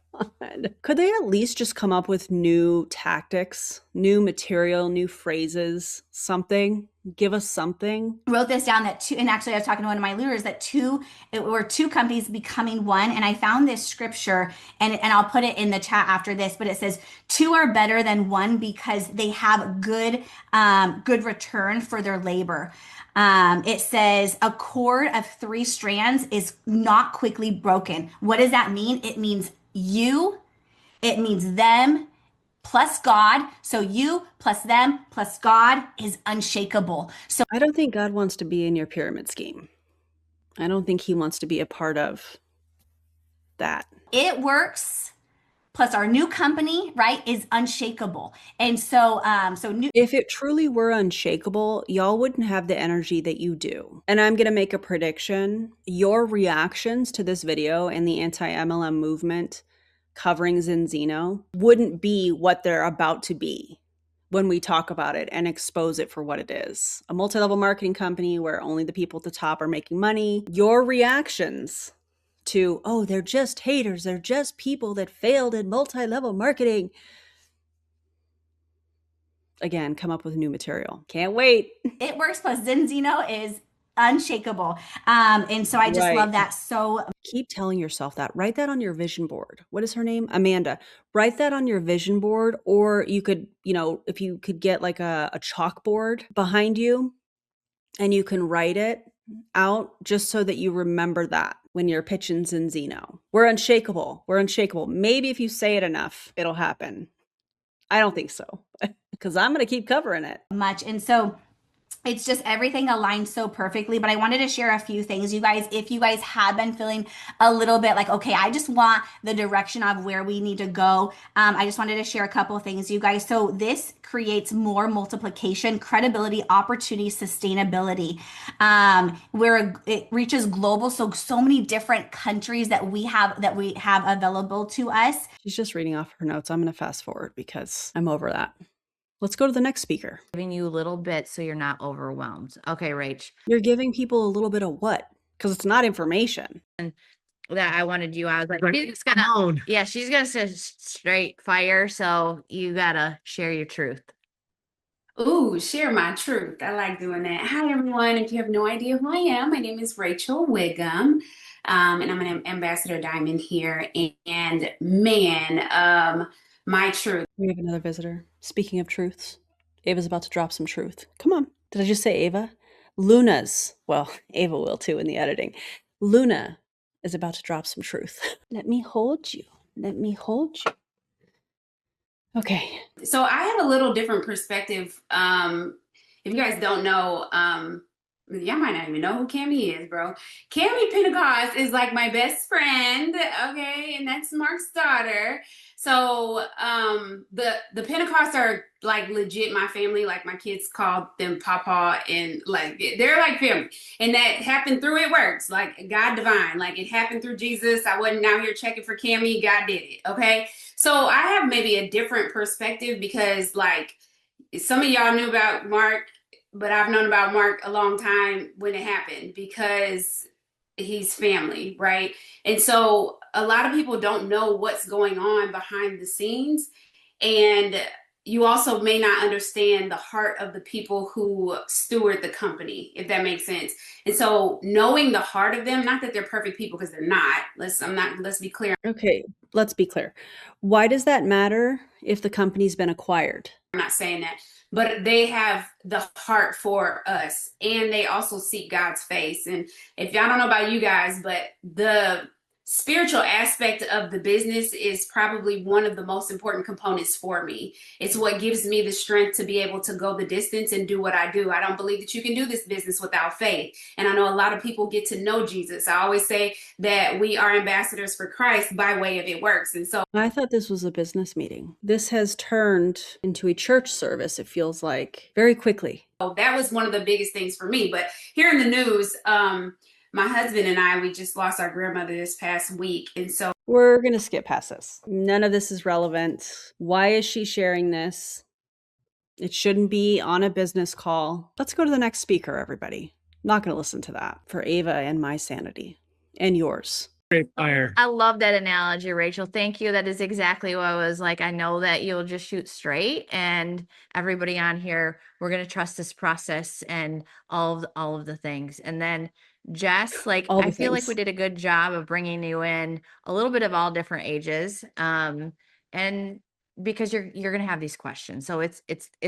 Could they at least just come up with new tactics, new material, new phrases, something? Give us something. Wrote this down and actually I was talking to one of my leaders it were two companies becoming one. And I found this scripture and I'll put it in the chat after this, but it says, two are better than one because they have good return for their labor. It says a cord of 3 strands is not quickly broken. What does that mean? It means it means them plus God. So you plus them plus God is unshakable. So I don't think God wants to be in your pyramid scheme. I don't think he wants to be a part of that. It works. Plus our new company, right, is unshakable. And so, if it truly were unshakable, y'all wouldn't have the energy that you do. And I'm going to make a prediction. Your reactions to this video and the anti-MLM movement covering Zinzino wouldn't be what they're about to be when we talk about it and expose it for what it is. A multi-level marketing company where only the people at the top are making money. Your reactions to, oh, they're just haters. They're just people that failed in multi-level marketing. Again, come up with new material. Can't wait. It works. Plus Zinzino is unshakable. And so I just love that. So keep telling yourself that. Write that on your vision board. What is her name? Amanda. Write that on your vision board. Or you could, if you could get like a chalkboard behind you and you can write it out just so that you remember that when you're pitching Zinzino. We're unshakable. We're unshakable. Maybe if you say it enough, it'll happen. I don't think so, because I'm going to keep covering it. Much. And so it's just everything aligns so perfectly. But I wanted to share a few things, you guys. If you guys have been feeling a little bit like, okay, I just want the direction of where we need to go. I just wanted to share a couple of things, you guys. So this creates more multiplication, credibility, opportunity, sustainability, where it reaches global. So many different countries that we have available to us. She's just reading off her notes. I'm going to fast forward because I'm over that. Let's go to the next speaker. Giving you a little bit so you're not overwhelmed. Okay, Rach. You're giving people a little bit of what? Because it's not information. And that I wanted you. I was like, she's gonna say straight fire. So you gotta share your truth. Ooh, share my truth. I like doing that. Hi, everyone. If you have no idea who I am, my name is Rachel Wiggum, and I'm an ambassador diamond here. And man, my truth. We have another visitor. Speaking of truths, Ava's about to drop some truth. Come on. Did I just say Ava? Luna's, well, Ava will too in the editing. Luna is about to drop some truth. Let me hold you. Let me hold you. Okay. So I have a little different perspective. If you guys don't know, y'all might not even know who Cammie is, bro. Cammie Pentecost is like my best friend, okay, and that's Mark's daughter. So the Pentecosts are like legit my family. Like my kids called them Papa, and like they're like family. And that happened through It Works, like God divine. Like it happened through Jesus. I wasn't out here checking for Cammie. God did it, okay? So I have maybe a different perspective because like some of y'all knew about Mark, but I've known about Mark a long time when it happened because he's family, right? And so a lot of people don't know what's going on behind the scenes. And you also may not understand the heart of the people who steward the company, if that makes sense. And so knowing the heart of them, not that they're perfect people because they're not. Let's be clear. Okay, let's be clear. Why does that matter if the company's been acquired? I'm not saying that, but they have the heart for us and they also seek God's face. And if y'all don't know about you guys, but the spiritual aspect of the business is probably one of the most important components for me. It's what gives me the strength to be able to go the distance and do what I do. I don't believe that you can do this business without faith. And I know a lot of people get to know Jesus. I always say that we are ambassadors for Christ by way of It Works. And so I thought this was a business meeting. This has turned into a church service, it feels like, very quickly. that was one of the biggest things for me. But here in the news, my husband and I, we just lost our grandmother this past week. And so We're going to skip past this. None of this is relevant. Why is she sharing this? It shouldn't be on a business call. Let's go to the next speaker, everybody. Not going to listen to that for Ava and my sanity and yours. Great fire. I love that analogy, Rachel. Thank you. That is exactly what I was like. I know that you'll just shoot straight, and everybody on here, we're going to trust this process and all of the things. And then Jess, like, All the I feel like things. we did a good job of bringing you in a little bit of all different ages. And because you're going to have these questions. So it's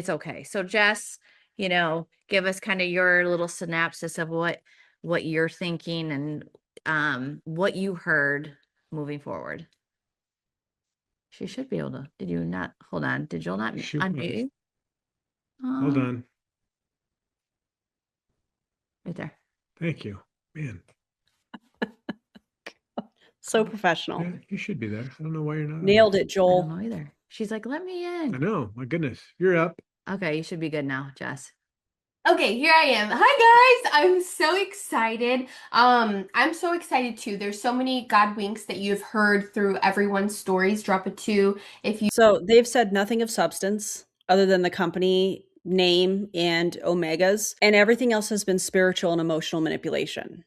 okay. So Jess, give us kind of your little synopsis of what you're thinking and what you heard moving forward. She should be able to. Did you not? Hold on. Did Joel not She unmute was. you? Hold on. Right there. Thank you. Man. So professional. Yeah, you should be there. I don't know why you're not. Nailed it, I don't Joel. know either. She's like, let me in. I know. My goodness. You're up. Okay, you should be good now, Jess. Okay, here I am. Hi guys, I'm so excited. I'm so excited too. There's so many God winks that you've heard through everyone's stories. Drop a 2 if you So they've said nothing of substance other than the company name and omegas, and everything else has been spiritual and emotional manipulation.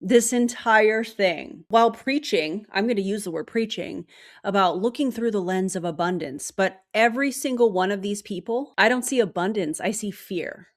This entire thing, while preaching, I'm going to use the word preaching, about looking through the lens of abundance. But every single one of these people, I don't see abundance. I see fear.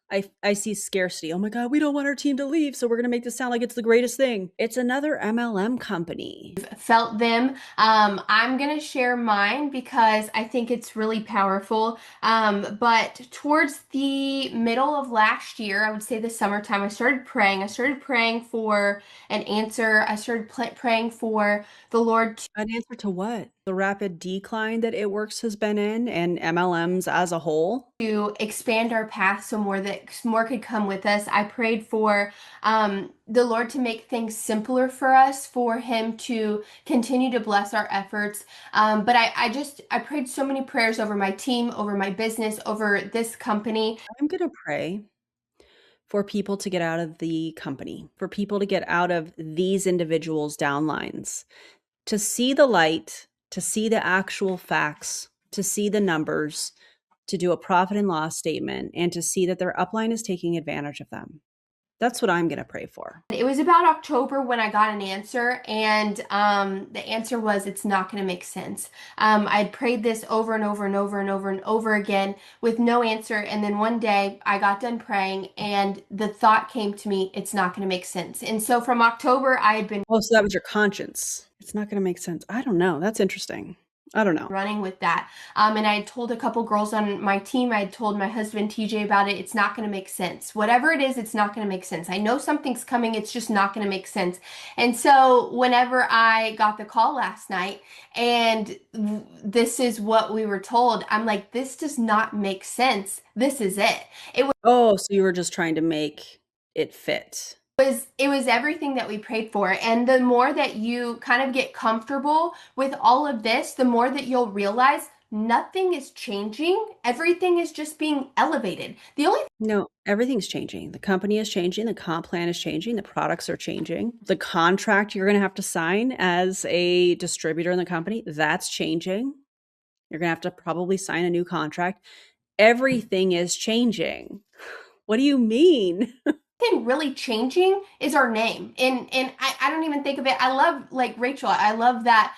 I see scarcity. Oh my God, we don't want our team to leave, so we're going to make this sound like it's the greatest thing. It's another MLM company. felt them, I'm gonna share mine because I think it's really powerful. But towards the middle of last year, I would say the summertime, I started praying. I started praying for an answer. I started praying for the Lord An answer to what? The rapid decline that It Works has been in and MLMs as a whole? to expand our path so more could come with us. I prayed for the Lord to make things simpler for us, for Him to continue to bless our efforts. But I prayed so many prayers over my team, over my business, over this company. I'm going to pray for people to get out of the company, for people to get out of these individuals' downlines, to see the light, to see the actual facts, to see the numbers, to do a profit and loss statement, and to see that their upline is taking advantage of them. That's what I'm going to pray for. It was about October when I got an answer, and the answer was it's not going to make sense. I'd prayed this over and over and over and over and over again with no answer, and then one day I got done praying, and the thought came to me, it's not going to make sense. And so from October, I had been Oh, so that was your conscience. It's not going to make sense. I don't know. That's interesting. I don't know. running with that. And I told a couple girls on my team, I told my husband TJ about it. It's not going to make sense. Whatever it is, it's not going to make sense. I know something's coming. It's just not going to make sense. And so whenever I got the call last night and this is what we were told, I'm like, this does not make sense. This is it. Oh, so you were just trying to make it fit. It was everything that we prayed for. And the more that you kind of get comfortable with all of this, the more that you'll realize nothing is changing. Everything is just being elevated. The only No, everything's changing. The company is changing. The comp plan is changing. The products are changing. The contract you're going to have to sign as a distributor in the company, that's changing. You're going to have to probably sign a new contract. Everything is changing. What do you mean? thing really changing is our name. And I don't even think of it. I love, like, Rachel, I love that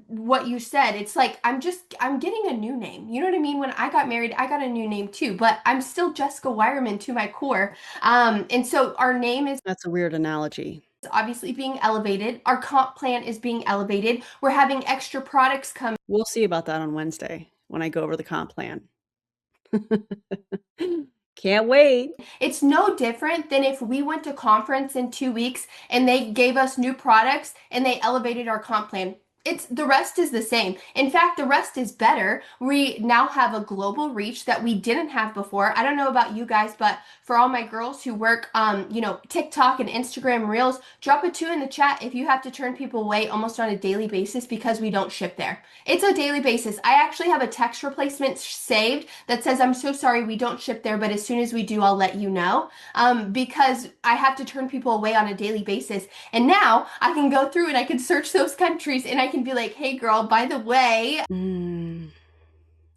what you said. It's like I'm getting a new name. You know what I mean? When I got married, I got a new name too, but I'm still Jessica Wireman to my core. And so our name is That's a weird analogy. obviously being elevated. Our comp plan is being elevated. We're having extra products come. We'll see about that on Wednesday when I go over the comp plan. Can't wait. It's no different than if we went to conference in 2 weeks and they gave us new products and they elevated our comp plan. The rest is the same. In fact, the rest is better. We now have a global reach that we didn't have before. I don't know about you guys, but for all my girls who work, TikTok and Instagram Reels, drop a 2 in the chat if you have to turn people away almost on a daily basis because we don't ship there. It's a daily basis. I actually have a text replacement saved that says, I'm so sorry we don't ship there, but as soon as we do, I'll let you know. Because I have to turn people away on a daily basis. And now I can go through and I can search those countries and I can be like, hey girl, by the way,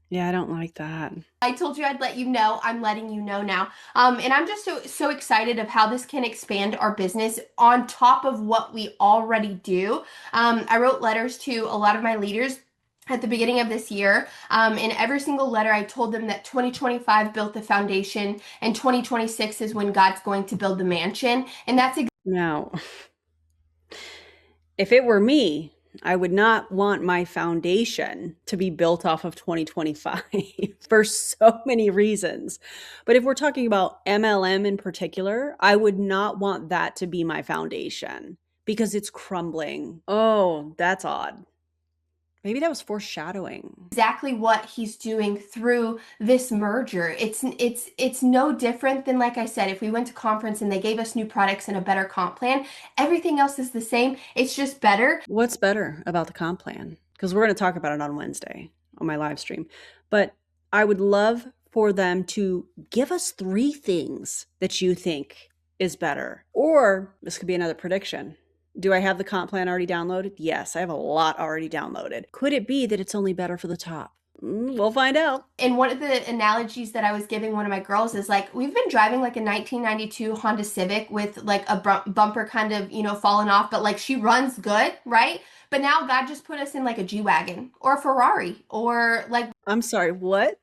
yeah, I don't like that. I told you I'd let you know. I'm letting you know now. And I'm just so excited of how this can expand our business on top of what we already do. I wrote letters to a lot of my leaders at the beginning of this year. In every single letter, I told them that 2025 built the foundation and 2026 is when God's going to build the mansion. And that's Now, if it were me, I would not want my foundation to be built off of 2025 for so many reasons. But if we're talking about MLM in particular, I would not want that to be my foundation because it's crumbling. Oh, that's odd. Maybe that was foreshadowing. exactly what he's doing through this merger. It's no different than, like I said, if we went to conference and they gave us new products and a better comp plan, everything else is the same. It's just better. What's better about the comp plan? Because we're going to talk about it on Wednesday on my live stream. But I would love for them to give us 3 things that you think is better. Or this could be another prediction. Do I have the comp plan already downloaded? Yes, I have a lot already downloaded. Could it be that it's only better for the top? We'll find out. And one of the analogies that I was giving one of my girls is like, we've been driving like a 1992 Honda Civic with like a bumper kind of, falling off, but like she runs good, right? But now God just put us in like a G-Wagon or a Ferrari or like. I'm sorry, what?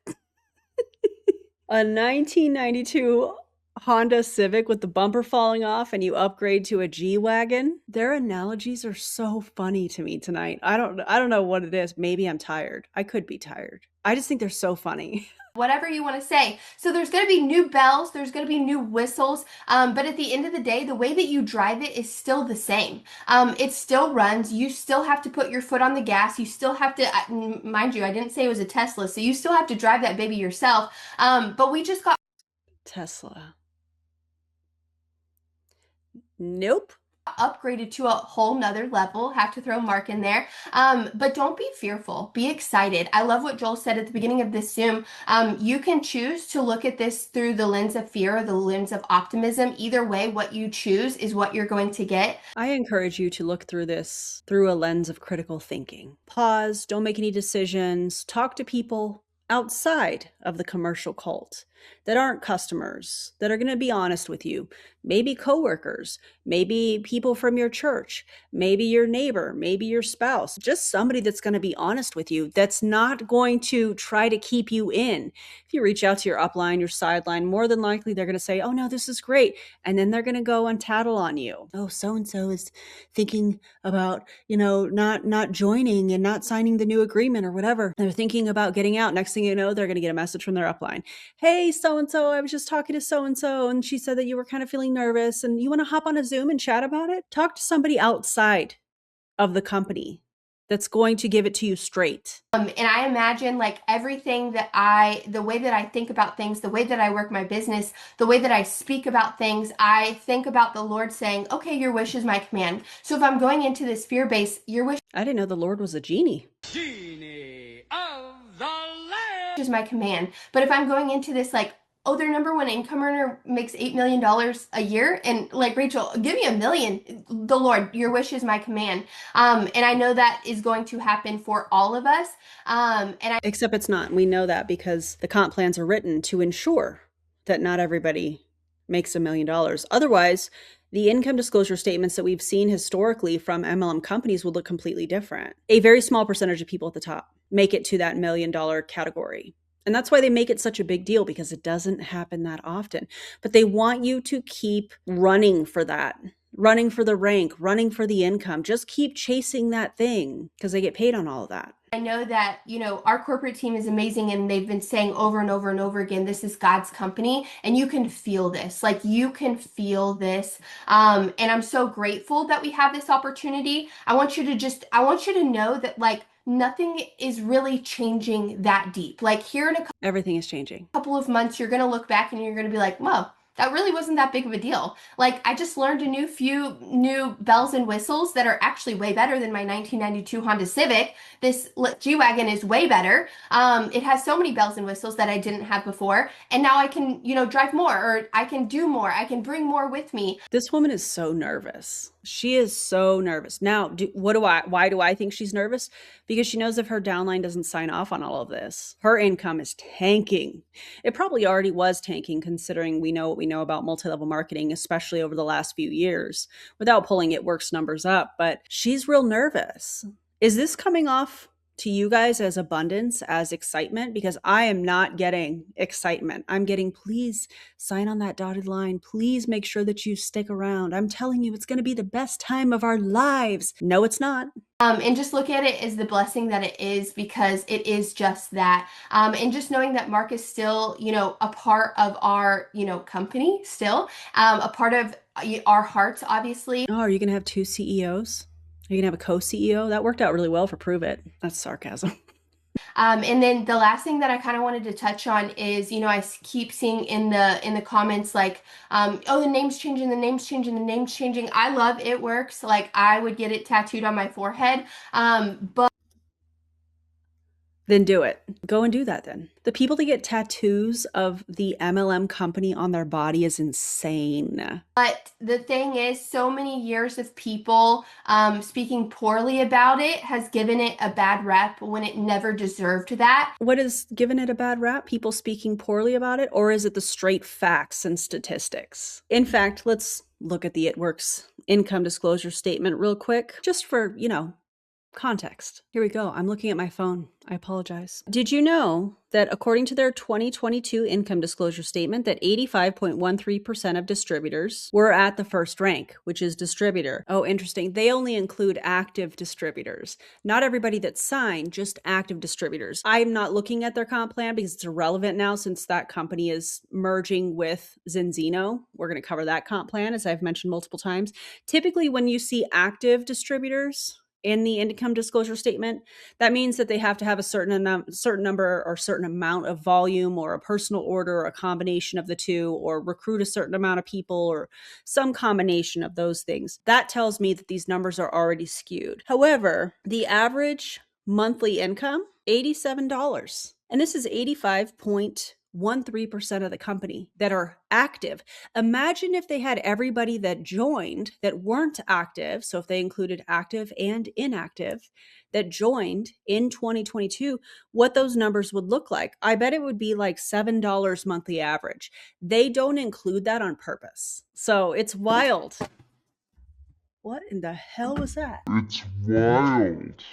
A 1992 Honda Civic with the bumper falling off and you upgrade to a G-Wagon? Their analogies are so funny to me tonight. I don't know what it is. Maybe I'm tired. I could be tired. I just think they're so funny. Whatever you want to say. So there's going to be new bells, there's going to be new whistles, but at the end of the day, the way that you drive it is still the same. It still runs. You still have to put your foot on the gas. You still have to, mind you, I didn't say it was a Tesla, so you still have to drive that baby yourself. But we just got Tesla. Nope. upgraded to a whole nother level. Have to throw Mark in there. But don't be fearful. Be excited. I love what Joel said at the beginning of this Zoom. You can choose to look at this through the lens of fear or the lens of optimism. Either way, what you choose is what you're going to get. I encourage you to look through this through a lens of critical thinking. Pause, don't make any decisions, talk to people outside of the commercial cult that aren't customers, that are going to be honest with you, maybe coworkers, maybe people from your church, maybe your neighbor, maybe your spouse, just somebody that's going to be honest with you, that's not going to try to keep you in. If you reach out to your upline, your sideline, more than likely they're going to say, oh no, this is great. And then they're going to go and tattle on you. Oh, so-and-so is thinking about, not joining and not signing the new agreement or whatever. They're thinking about getting out. Next thing you know, they're going to get a message from their upline. Hey, so-and-so, I was just talking to so-and-so and she said that you were kind of feeling nervous and you want to hop on a Zoom and chat about it? Talk to somebody outside of the company that's going to give it to you straight. And I imagine like everything the way that I think about things, the way that I work my business, the way that I speak about things, I think about the Lord saying, okay, your wish is my command. So if I'm going into this fear base, your wish I didn't know the Lord was a genie. Genie of the land is my command. But if I'm going into this like, oh, their number one income earner makes $8 million a year. And like, Rachel, give me $1 million. The Lord, your wish is my command. And I know that is going to happen for all of us. Except it's not. We know that because the comp plans are written to ensure that not everybody makes $1 million. Otherwise, the income disclosure statements that we've seen historically from MLM companies would look completely different. A very small percentage of people at the top make it to that $1 million category. And that's why they make it such a big deal, because it doesn't happen that often. But they want you to keep running for that, running for the rank, running for the income. Just keep chasing that thing because they get paid on all of that. I know that, our corporate team is amazing and they've been saying over and over and over again, this is God's company and you can feel this, like you can feel this. And I'm so grateful that we have this opportunity. I want you to know that like nothing is really changing that deep. Like here in everything is changing. Couple of months, you're going to look back and you're going to be like, whoa, that really wasn't that big of a deal. Like I just learned a few new bells and whistles that are actually way better than my 1992 Honda Civic. This G-Wagon is way better. It has so many bells and whistles that I didn't have before. And now I can, drive more, or I can do more. I can bring more with me. This woman is so nervous. She is so nervous. Now, why do I think she's nervous? Because she knows if her downline doesn't sign off on all of this, her income is tanking. It probably already was tanking, considering we know what we know about multi-level marketing, especially over the last few years, without pulling It Works numbers up. But she's real nervous. Is this coming off to you guys as abundance, as excitement? Because I am not getting excitement. I'm getting, please sign on that dotted line. Please make sure that you stick around. I'm telling you, it's going to be the best time of our lives. No, it's not. And just look at it as the blessing that it is, because it is just that. And just knowing that Mark is still, a part of our, company still, a part of our hearts, obviously. Oh, are you going to have two CEOs? Are you going to have a co-CEO? That worked out really well for Prove It. That's sarcasm. And then the last thing that I kind of wanted to touch on is, I keep seeing in the comments like, oh, the name's changing, the name's changing, the name's changing. I love It Works. Like I would get it tattooed on my forehead. But then do it. Go and do that then. The people that get tattoos of the MLM company on their body is insane. But the thing is, so many years of people speaking poorly about it has given it a bad rep when it never deserved that. What is giving it a bad rap? People speaking poorly about it? Or is it the straight facts and statistics? In fact, let's look at the It Works income disclosure statement real quick, just for, context. Here we go. I'm looking at my phone. I apologize. Did you know that according to their 2022 income disclosure statement, that 85.13% of distributors were at the first rank, which is distributor? Oh, interesting. They only include active distributors. Not everybody that's signed, just active distributors. I'm not looking at their comp plan because it's irrelevant now since that company is merging with Zinzino. We're going to cover that comp plan, as I've mentioned multiple times. Typically, when you see active distributors in the income disclosure statement, that means that they have to have a certain number or certain amount of volume, or a personal order, or a combination of the two, or recruit a certain amount of people, or some combination of those things. That tells me that these numbers are already skewed. However, the average monthly income, $87. And this is 85.13% of the company that are active. Imagine if they had everybody that joined that weren't active. So if they included active and inactive that joined in 2022, what those numbers would look like. I bet it would be like $7 monthly average. They don't include that on purpose. So it's wild. What in the hell was that? It's wild.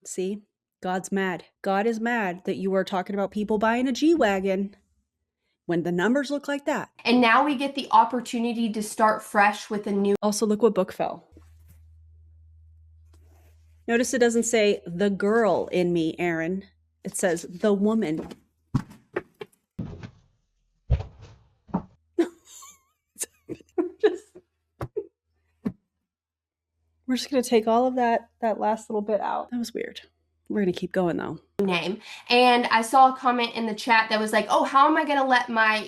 See, God's mad. God is mad that you are talking about people buying a G-Wagon when the numbers look like that. And now we get the opportunity to start fresh with a new. Also, look what book fell. Notice it doesn't say the girl in me, Erin. It says the woman. We're just going to take all of that last little bit out. That was weird. We're going to keep going though. Name. And I saw a comment in the chat that was like, oh, how am I going to let my,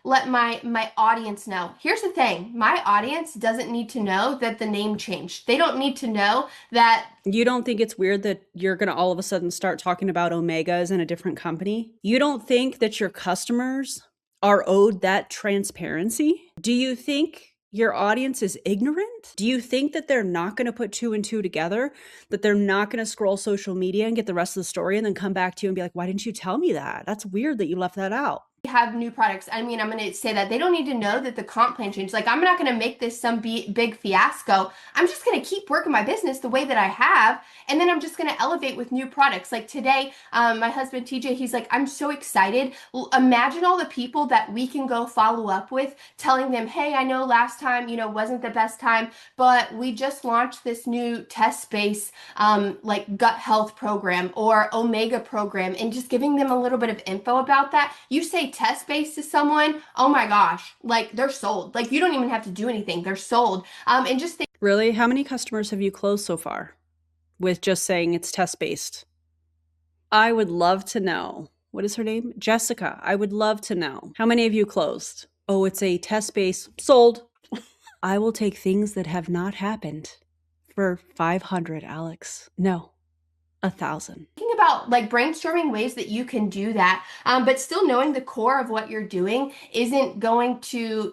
let my audience know? Here's the thing. My audience doesn't need to know that the name changed. They don't need to know that. You don't think it's weird that you're going to all of a sudden start talking about Omegas in a different company? You don't think that your customers are owed that transparency? Do you think your audience is ignorant? Do you think that they're not going to put 2 and 2 together? That they're not going to scroll social media and get the rest of the story and then come back to you and be like, why didn't you tell me that? That's weird that you left that out. Have new products. I mean, I'm going to say that they don't need to know that the comp plan changed. Like, I'm not going to make this some big fiasco. I'm just going to keep working my business the way that I have. And then I'm just going to elevate with new products. Like today, my husband, TJ, he's like, I'm so excited. Imagine all the people that we can go follow up with, telling them, hey, I know last time, wasn't the best time, but we just launched this new test-based, like gut health program or Omega program, and just giving them a little bit of info about that. You say test-based to someone, oh my gosh, like they're sold. Like you don't even have to do anything. They're sold. And just think. Really? How many customers have you closed so far with just saying it's test-based? I would love to know. What is her name? Jessica. I would love to know. How many of you closed? Oh, it's a test-based. Sold. I will take things that have not happened for 500, Alex. No. 1,000. Thinking about like brainstorming ways that you can do that, but still knowing the core of what you're doing isn't going to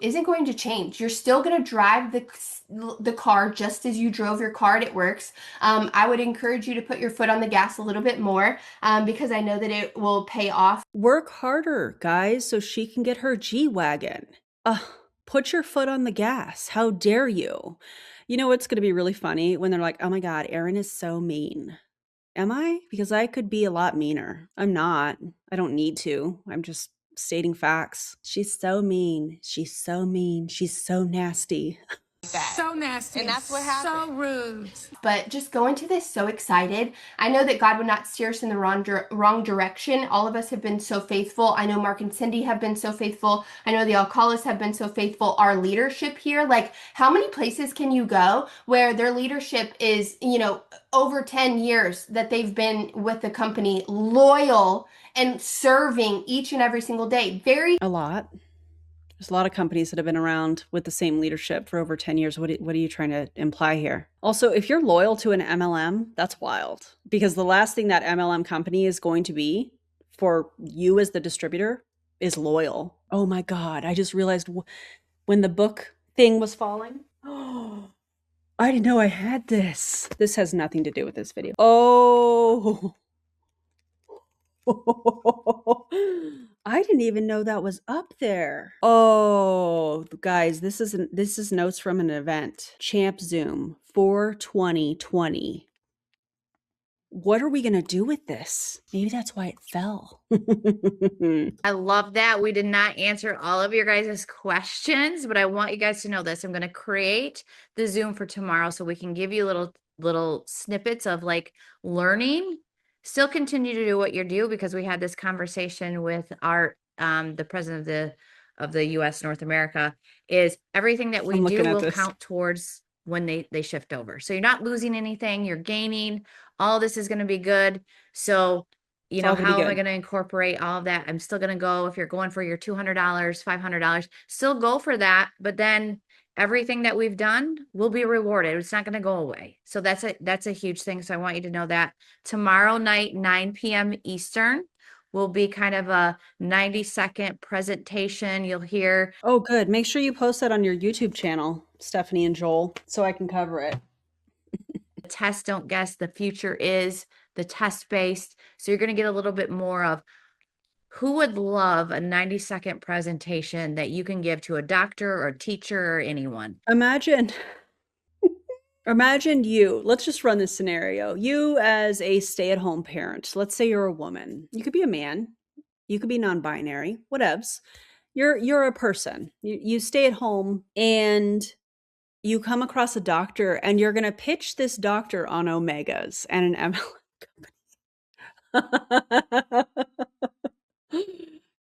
change. You're still going to drive the car just as you drove your car and it works. I would encourage you to put your foot on the gas a little bit more because I know that it will pay off. Work harder, guys, so she can get her G-Wagon. Put your foot on the gas. How dare you? You know what's going to be really funny when they're like, oh my God, Erin is so mean. Am I? Because I could be a lot meaner. I'm not. I don't need to. I'm just stating facts. She's so mean. She's so mean. She's so nasty. So nasty. And that's what happened. So rude. But just go into this so excited. I know that God would not steer us in the wrong direction. All of us have been so faithful. I know Mark and Cindy have been so faithful. I know the Alcalas have been so faithful. Our leadership here, like how many places can you go where their leadership is, over 10 years that they've been with the company, loyal and serving each and every single day. A lot. There's a lot of companies that have been around with the same leadership for over 10 years. What are you trying to imply here? Also, if you're loyal to an MLM, that's wild. Because the last thing that MLM company is going to be for you as the distributor is loyal. Oh my God. I just realized when the book thing was falling. Oh, I didn't know I had this. This has nothing to do with this video. Oh. I didn't even know that was up there. Oh, guys, this is notes from an event. Champ Zoom 4/20/20. What are we going to do with this? Maybe that's why it fell. I love that. We did not answer all of your guys' questions, but I want you guys to know this. I'm going to create the Zoom for tomorrow so we can give you little snippets of like learning. Still continue to do what you do, because we had this conversation with our the president of the US North America, is everything that we do will count towards when they shift over. So you're not losing anything, you're gaining. All this is going to be good. So, how am I going to incorporate all of that? I'm still going to go, if you're going for your $200, $500, still go for that. But then everything that we've done will be rewarded. It's not going to go away. So that's a huge thing. So I want you to know that tomorrow night, 9 p.m. Eastern, will be kind of a 90-second presentation. You'll hear. Oh, good. Make sure you post that on your YouTube channel, Stephanie and Joel, so I can cover it. Test, don't guess. The future is the test-based. So you're going to get a little bit more of Who would love a 90-second presentation that you can give to a doctor or a teacher or anyone? Imagine let's just run this scenario. You as a stay-at-home parent, let's say you're a woman. You could be a man, you could be non-binary, whatevs. You're a person. You stay at home and you come across a doctor and you're going to pitch this doctor on omegas and an MLM company.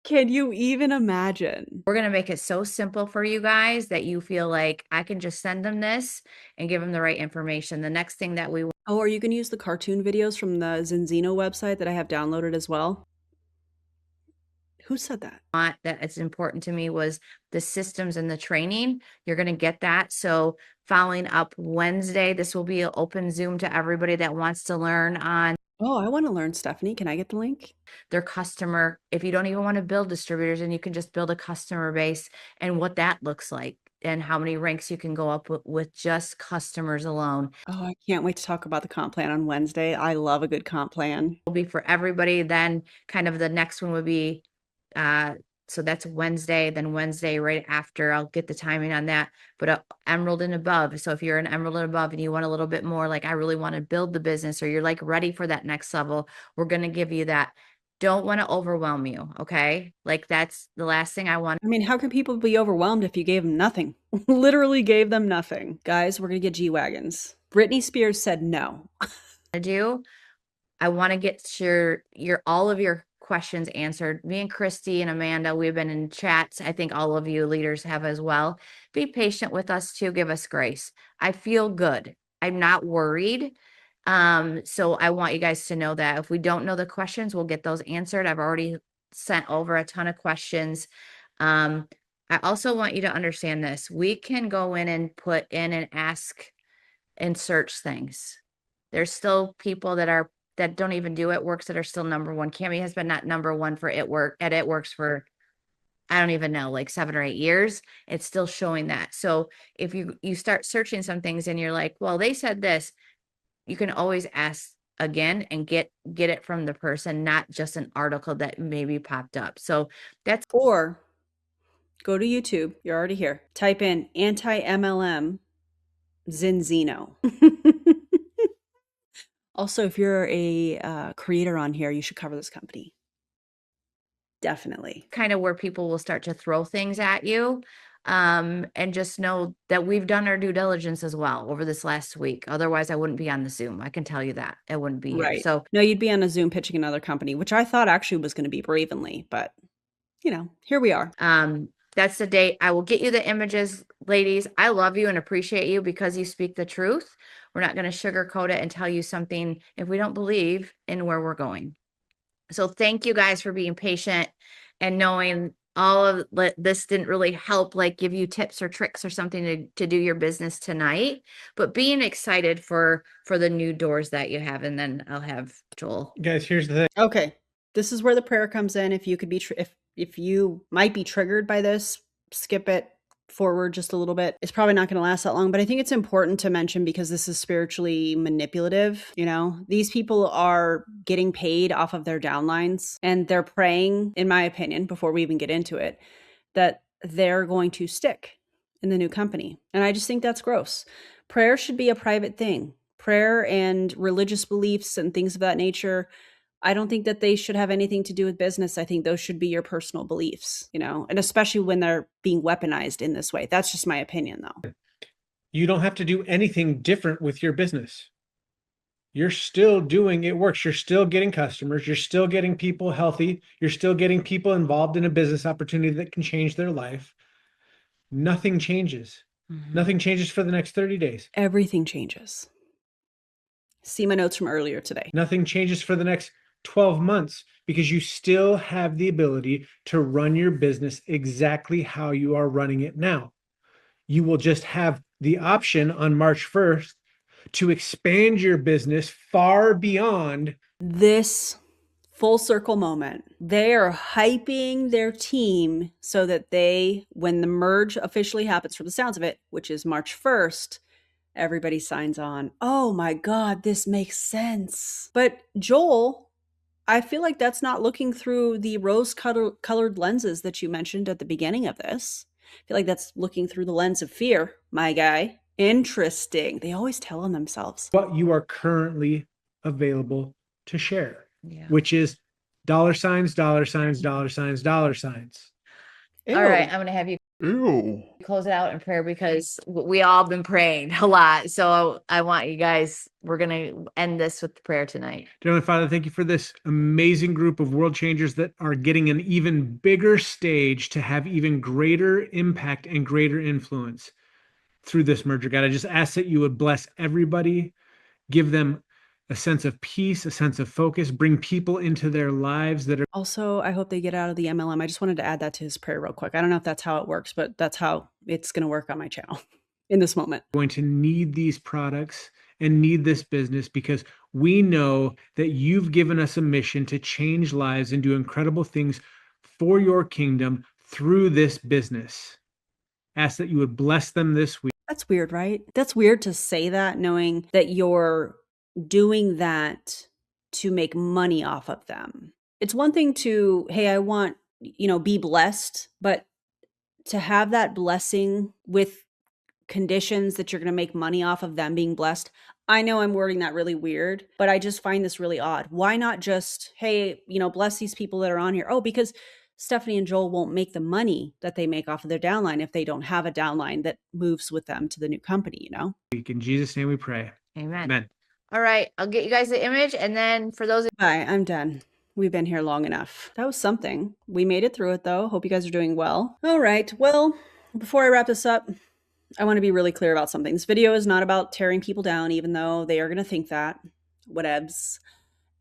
Can you even imagine? We're going to make it so simple for you guys that you feel like I can just send them this and give them the right information. The next thing that we Oh, are you going to use the cartoon videos from the Zinzino website that I have downloaded as well? Who said that? want that it's important to me was the systems and the training. You're going to get that. So following up Wednesday, this will be an open Zoom to everybody that wants to learn on Oh, I want to learn, Stephanie. Can I get the link? their customer. If you don't even want to build distributors, and you can just build a customer base and what that looks like and how many ranks you can go up with just customers alone. Oh, I can't wait to talk about the comp plan on Wednesday. I love a good comp plan. Will be for everybody. Then kind of the next one would be so that's Wednesday. Then Wednesday right after, I'll get the timing on that. But emerald and above. So if you're an emerald and above and you want a little bit more, like I really want to build the business, or you're like ready for that next level, we're going to give you that. Don't want to overwhelm you. Okay. Like that's the last thing I want I mean, how can people be overwhelmed if you gave them nothing? Literally gave them nothing. Guys, we're going to get G-Wagons. Britney Spears said no. to do. I want to get your all of your questions answered. Me and Christy and Amanda, we've been in chats. I think all of you leaders have as well. Be patient with us too. Give us grace. I feel good. I'm not worried. So I want you guys to know that if we don't know the questions, we'll get those answered. I've already sent over a ton of questions. I also want you to understand this. We can go in and put in and ask and search things. There's still people that don't even do It Works that are still number one. Cami has been not number one for It Works for, I don't even know, like 7 or 8 years. It's still showing that. So if you start searching some things and you're like, well, they said this, you can always ask again and get it from the person, not just an article that maybe popped up. So that's, Or go to YouTube. You're already here. Type in anti-MLM Zinzino. Also, if you're a creator on here, you should cover this company. Definitely. kind of where people will start to throw things at you. And just know that we've done our due diligence as well over this last week. Otherwise, I wouldn't be on the Zoom. I can tell you that. I wouldn't be here. Right. So No, you'd be on a Zoom pitching another company, which I thought actually was going to be Bravenly, but here we are. that's the date. I will get you the images, ladies. I love you and appreciate you because you speak the truth. We're not going to sugarcoat it and tell you something if we don't believe in where we're going. So thank you guys for being patient and knowing all of this didn't really help, like give you tips or tricks or something to do your business tonight, but being excited for the new doors that you have. And then I'll have Joel. Guys, here's the thing. Okay. This is where the prayer comes in. If you could be, if you might be triggered by this, skip it forward just a little bit. It's probably not going to last that long, but I think it's important to mention because this is spiritually manipulative. These people are getting paid off of their downlines and they're praying, in my opinion, before we even get into it, that they're going to stick in the new company. And I just think that's gross. Prayer should be a private thing. Prayer and religious beliefs and things of that nature, I don't think that they should have anything to do with business. I think those should be your personal beliefs, and especially when they're being weaponized in this way. That's just my opinion, though. You don't have to do anything different with your business. You're still doing It Works. You're still getting customers. You're still getting people healthy. You're still getting people involved in a business opportunity that can change their life. Nothing changes. Mhm. Nothing changes for the next 30 days. Everything changes. See my notes from earlier today. Nothing changes for the next 12 months because you still have the ability to run your business exactly how you are running it now. You will just have the option on March 1st to expand your business far beyond this full circle moment. They are hyping their team so that when the merge officially happens, from the sounds of it, which is March 1st, everybody signs on. Oh my God, this makes sense. But Joel I feel like that's not looking through the rose-colored lenses that you mentioned at the beginning of this. I feel like that's looking through the lens of fear, my guy. Interesting. They always tell on themselves. What you are currently available to share, Yeah. which is dollar signs, dollar signs, dollar signs, dollar signs. All right, I'm going to have you Ew. close it out in prayer because we all been praying a lot. So I want you guys, we're going to end this with prayer tonight. Dear Heavenly Father, thank you for this amazing group of world changers that are getting an even bigger stage to have even greater impact and greater influence through this merger. God, I just ask that you would bless everybody, give them a sense of peace, a sense of focus, bring people into their lives that are Also, I hope they get out of the MLM. I just wanted to add that to his prayer real quick. I don't know if that's how it works, but that's how it's going to work on my channel in this moment. going to need these products and need this business because we know that you've given us a mission to change lives and do incredible things for your kingdom through this business. Ask that you would bless them this week. That's weird, right? That's weird to say that, knowing that you're doing that to make money off of them. It's one thing to, hey, I want, be blessed, but to have that blessing with conditions that you're going to make money off of them being blessed. I know I'm wording that really weird, but I just find this really odd. Why not just, hey, bless these people that are on here? Oh, because Stephanie and Joel won't make the money that they make off of their downline if they don't have a downline that moves with them to the new company, In Jesus' name we pray. Amen. Amen. All right, I'll get you guys the image. And then for those Bye, I'm done. We've been here long enough. That was something. We made it through it though. Hope you guys are doing well. All right. Well, before I wrap this up, I want to be really clear about something. This video is not about tearing people down, even though they are going to think that. Whatevs.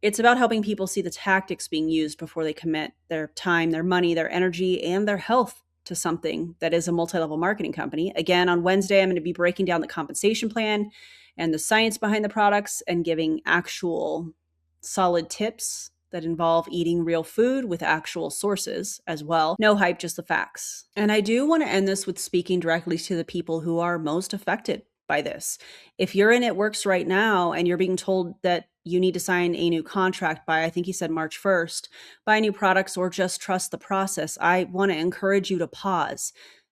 It's about helping people see the tactics being used before they commit their time, their money, their energy, and their health to something that is a multi-level marketing company. Again, on Wednesday, I'm going to be breaking down the compensation plan and the science behind the products and giving actual solid tips that involve eating real food with actual sources as well. No hype, just the facts. And I do want to end this with speaking directly to the people who are most affected by this. If you're in It Works right now and you're being told that you need to sign a new contract by, I think he said March 1st, buy new products or just trust the process, I want to encourage you to pause.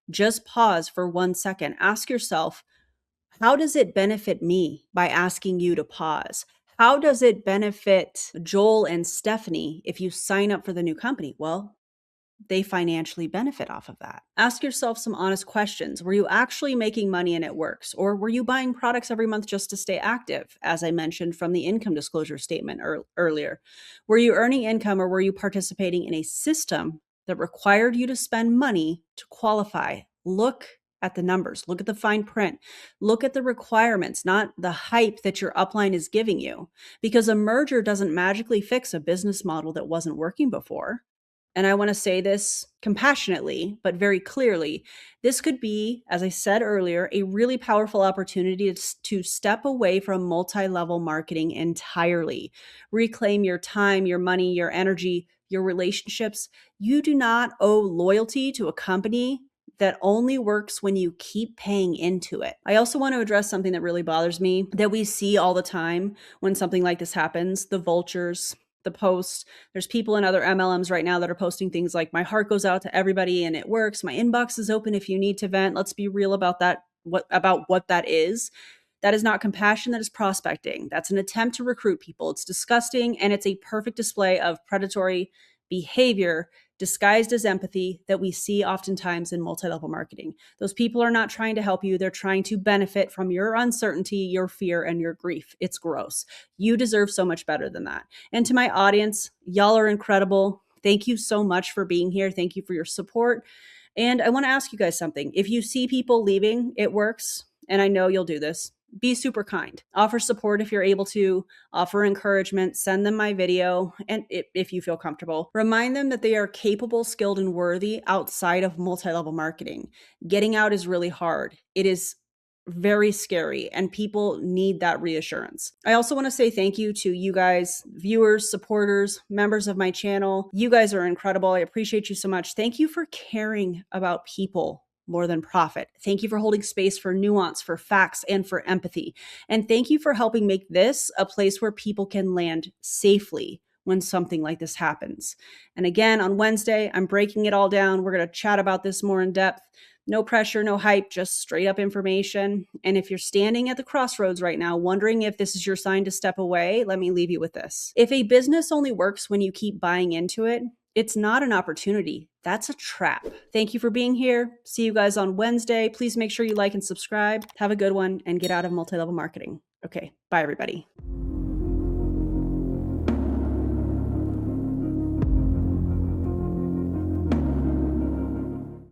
Just pause for 1 second. Ask yourself, how does it benefit me by asking you to pause? How does it benefit Joel and Stefani if you sign up for the new company? Well, they financially benefit off of that. Ask yourself some honest questions. Were you actually making money and it works? Or were you buying products every month just to stay active, as I mentioned from the income disclosure statement earlier? Were you earning income or were you participating in a system that required you to spend money to qualify? Look at the numbers, look at the fine print, look at the requirements, not the hype that your upline is giving you, because a merger doesn't magically fix a business model that wasn't working before. And I want to say this compassionately, but very clearly, this could be, as I said earlier, a really powerful opportunity to step away from multi-level marketing entirely. Reclaim your time, your money, your energy, your relationships. You do not owe loyalty to a company that only works when you keep paying into it. I also want to address something that really bothers me that we see all the time when something like this happens, the vultures, the posts. There's people in other MLMs right now that are posting things like, my heart goes out to everybody and it works. My inbox is open if you need to vent. Let's be real about that. What that is. That is not compassion, that is prospecting. That's an attempt to recruit people. It's disgusting, and it's a perfect display of predatory behavior disguised as empathy that we see oftentimes in multi-level marketing. Those people are not trying to help you. They're trying to benefit from your uncertainty, your fear, and your grief. It's gross. You deserve so much better than that. And to my audience, y'all are incredible. Thank you so much for being here. Thank you for your support. And I want to ask you guys something. If you see people leaving It Works, and I know you'll do this, be super kind. Offer support if you're able to. Offer encouragement. Send them my video, and if you feel comfortable. Remind them that they are capable, skilled, and worthy outside of multi-level marketing. Getting out is really hard. It is very scary, and people need that reassurance. I also want to say thank you to you guys, viewers, supporters, members of my channel. You guys are incredible. I appreciate you so much. Thank you for caring about people more than profit. Thank you for holding space for nuance, for facts, and for empathy. And thank you for helping make this a place where people can land safely when something like this happens. And again, on Wednesday, I'm breaking it all down. We're going to chat about this more in depth. No pressure, no hype, just straight up information. And if you're standing at the crossroads right now, wondering if this is your sign to step away, let me leave you with this. If a business only works when you keep buying into it, it's not an opportunity. That's a trap. Thank you for being here. See you guys on Wednesday. Please make sure you like and subscribe. Have a good one and get out of multi-level marketing. Okay, bye everybody.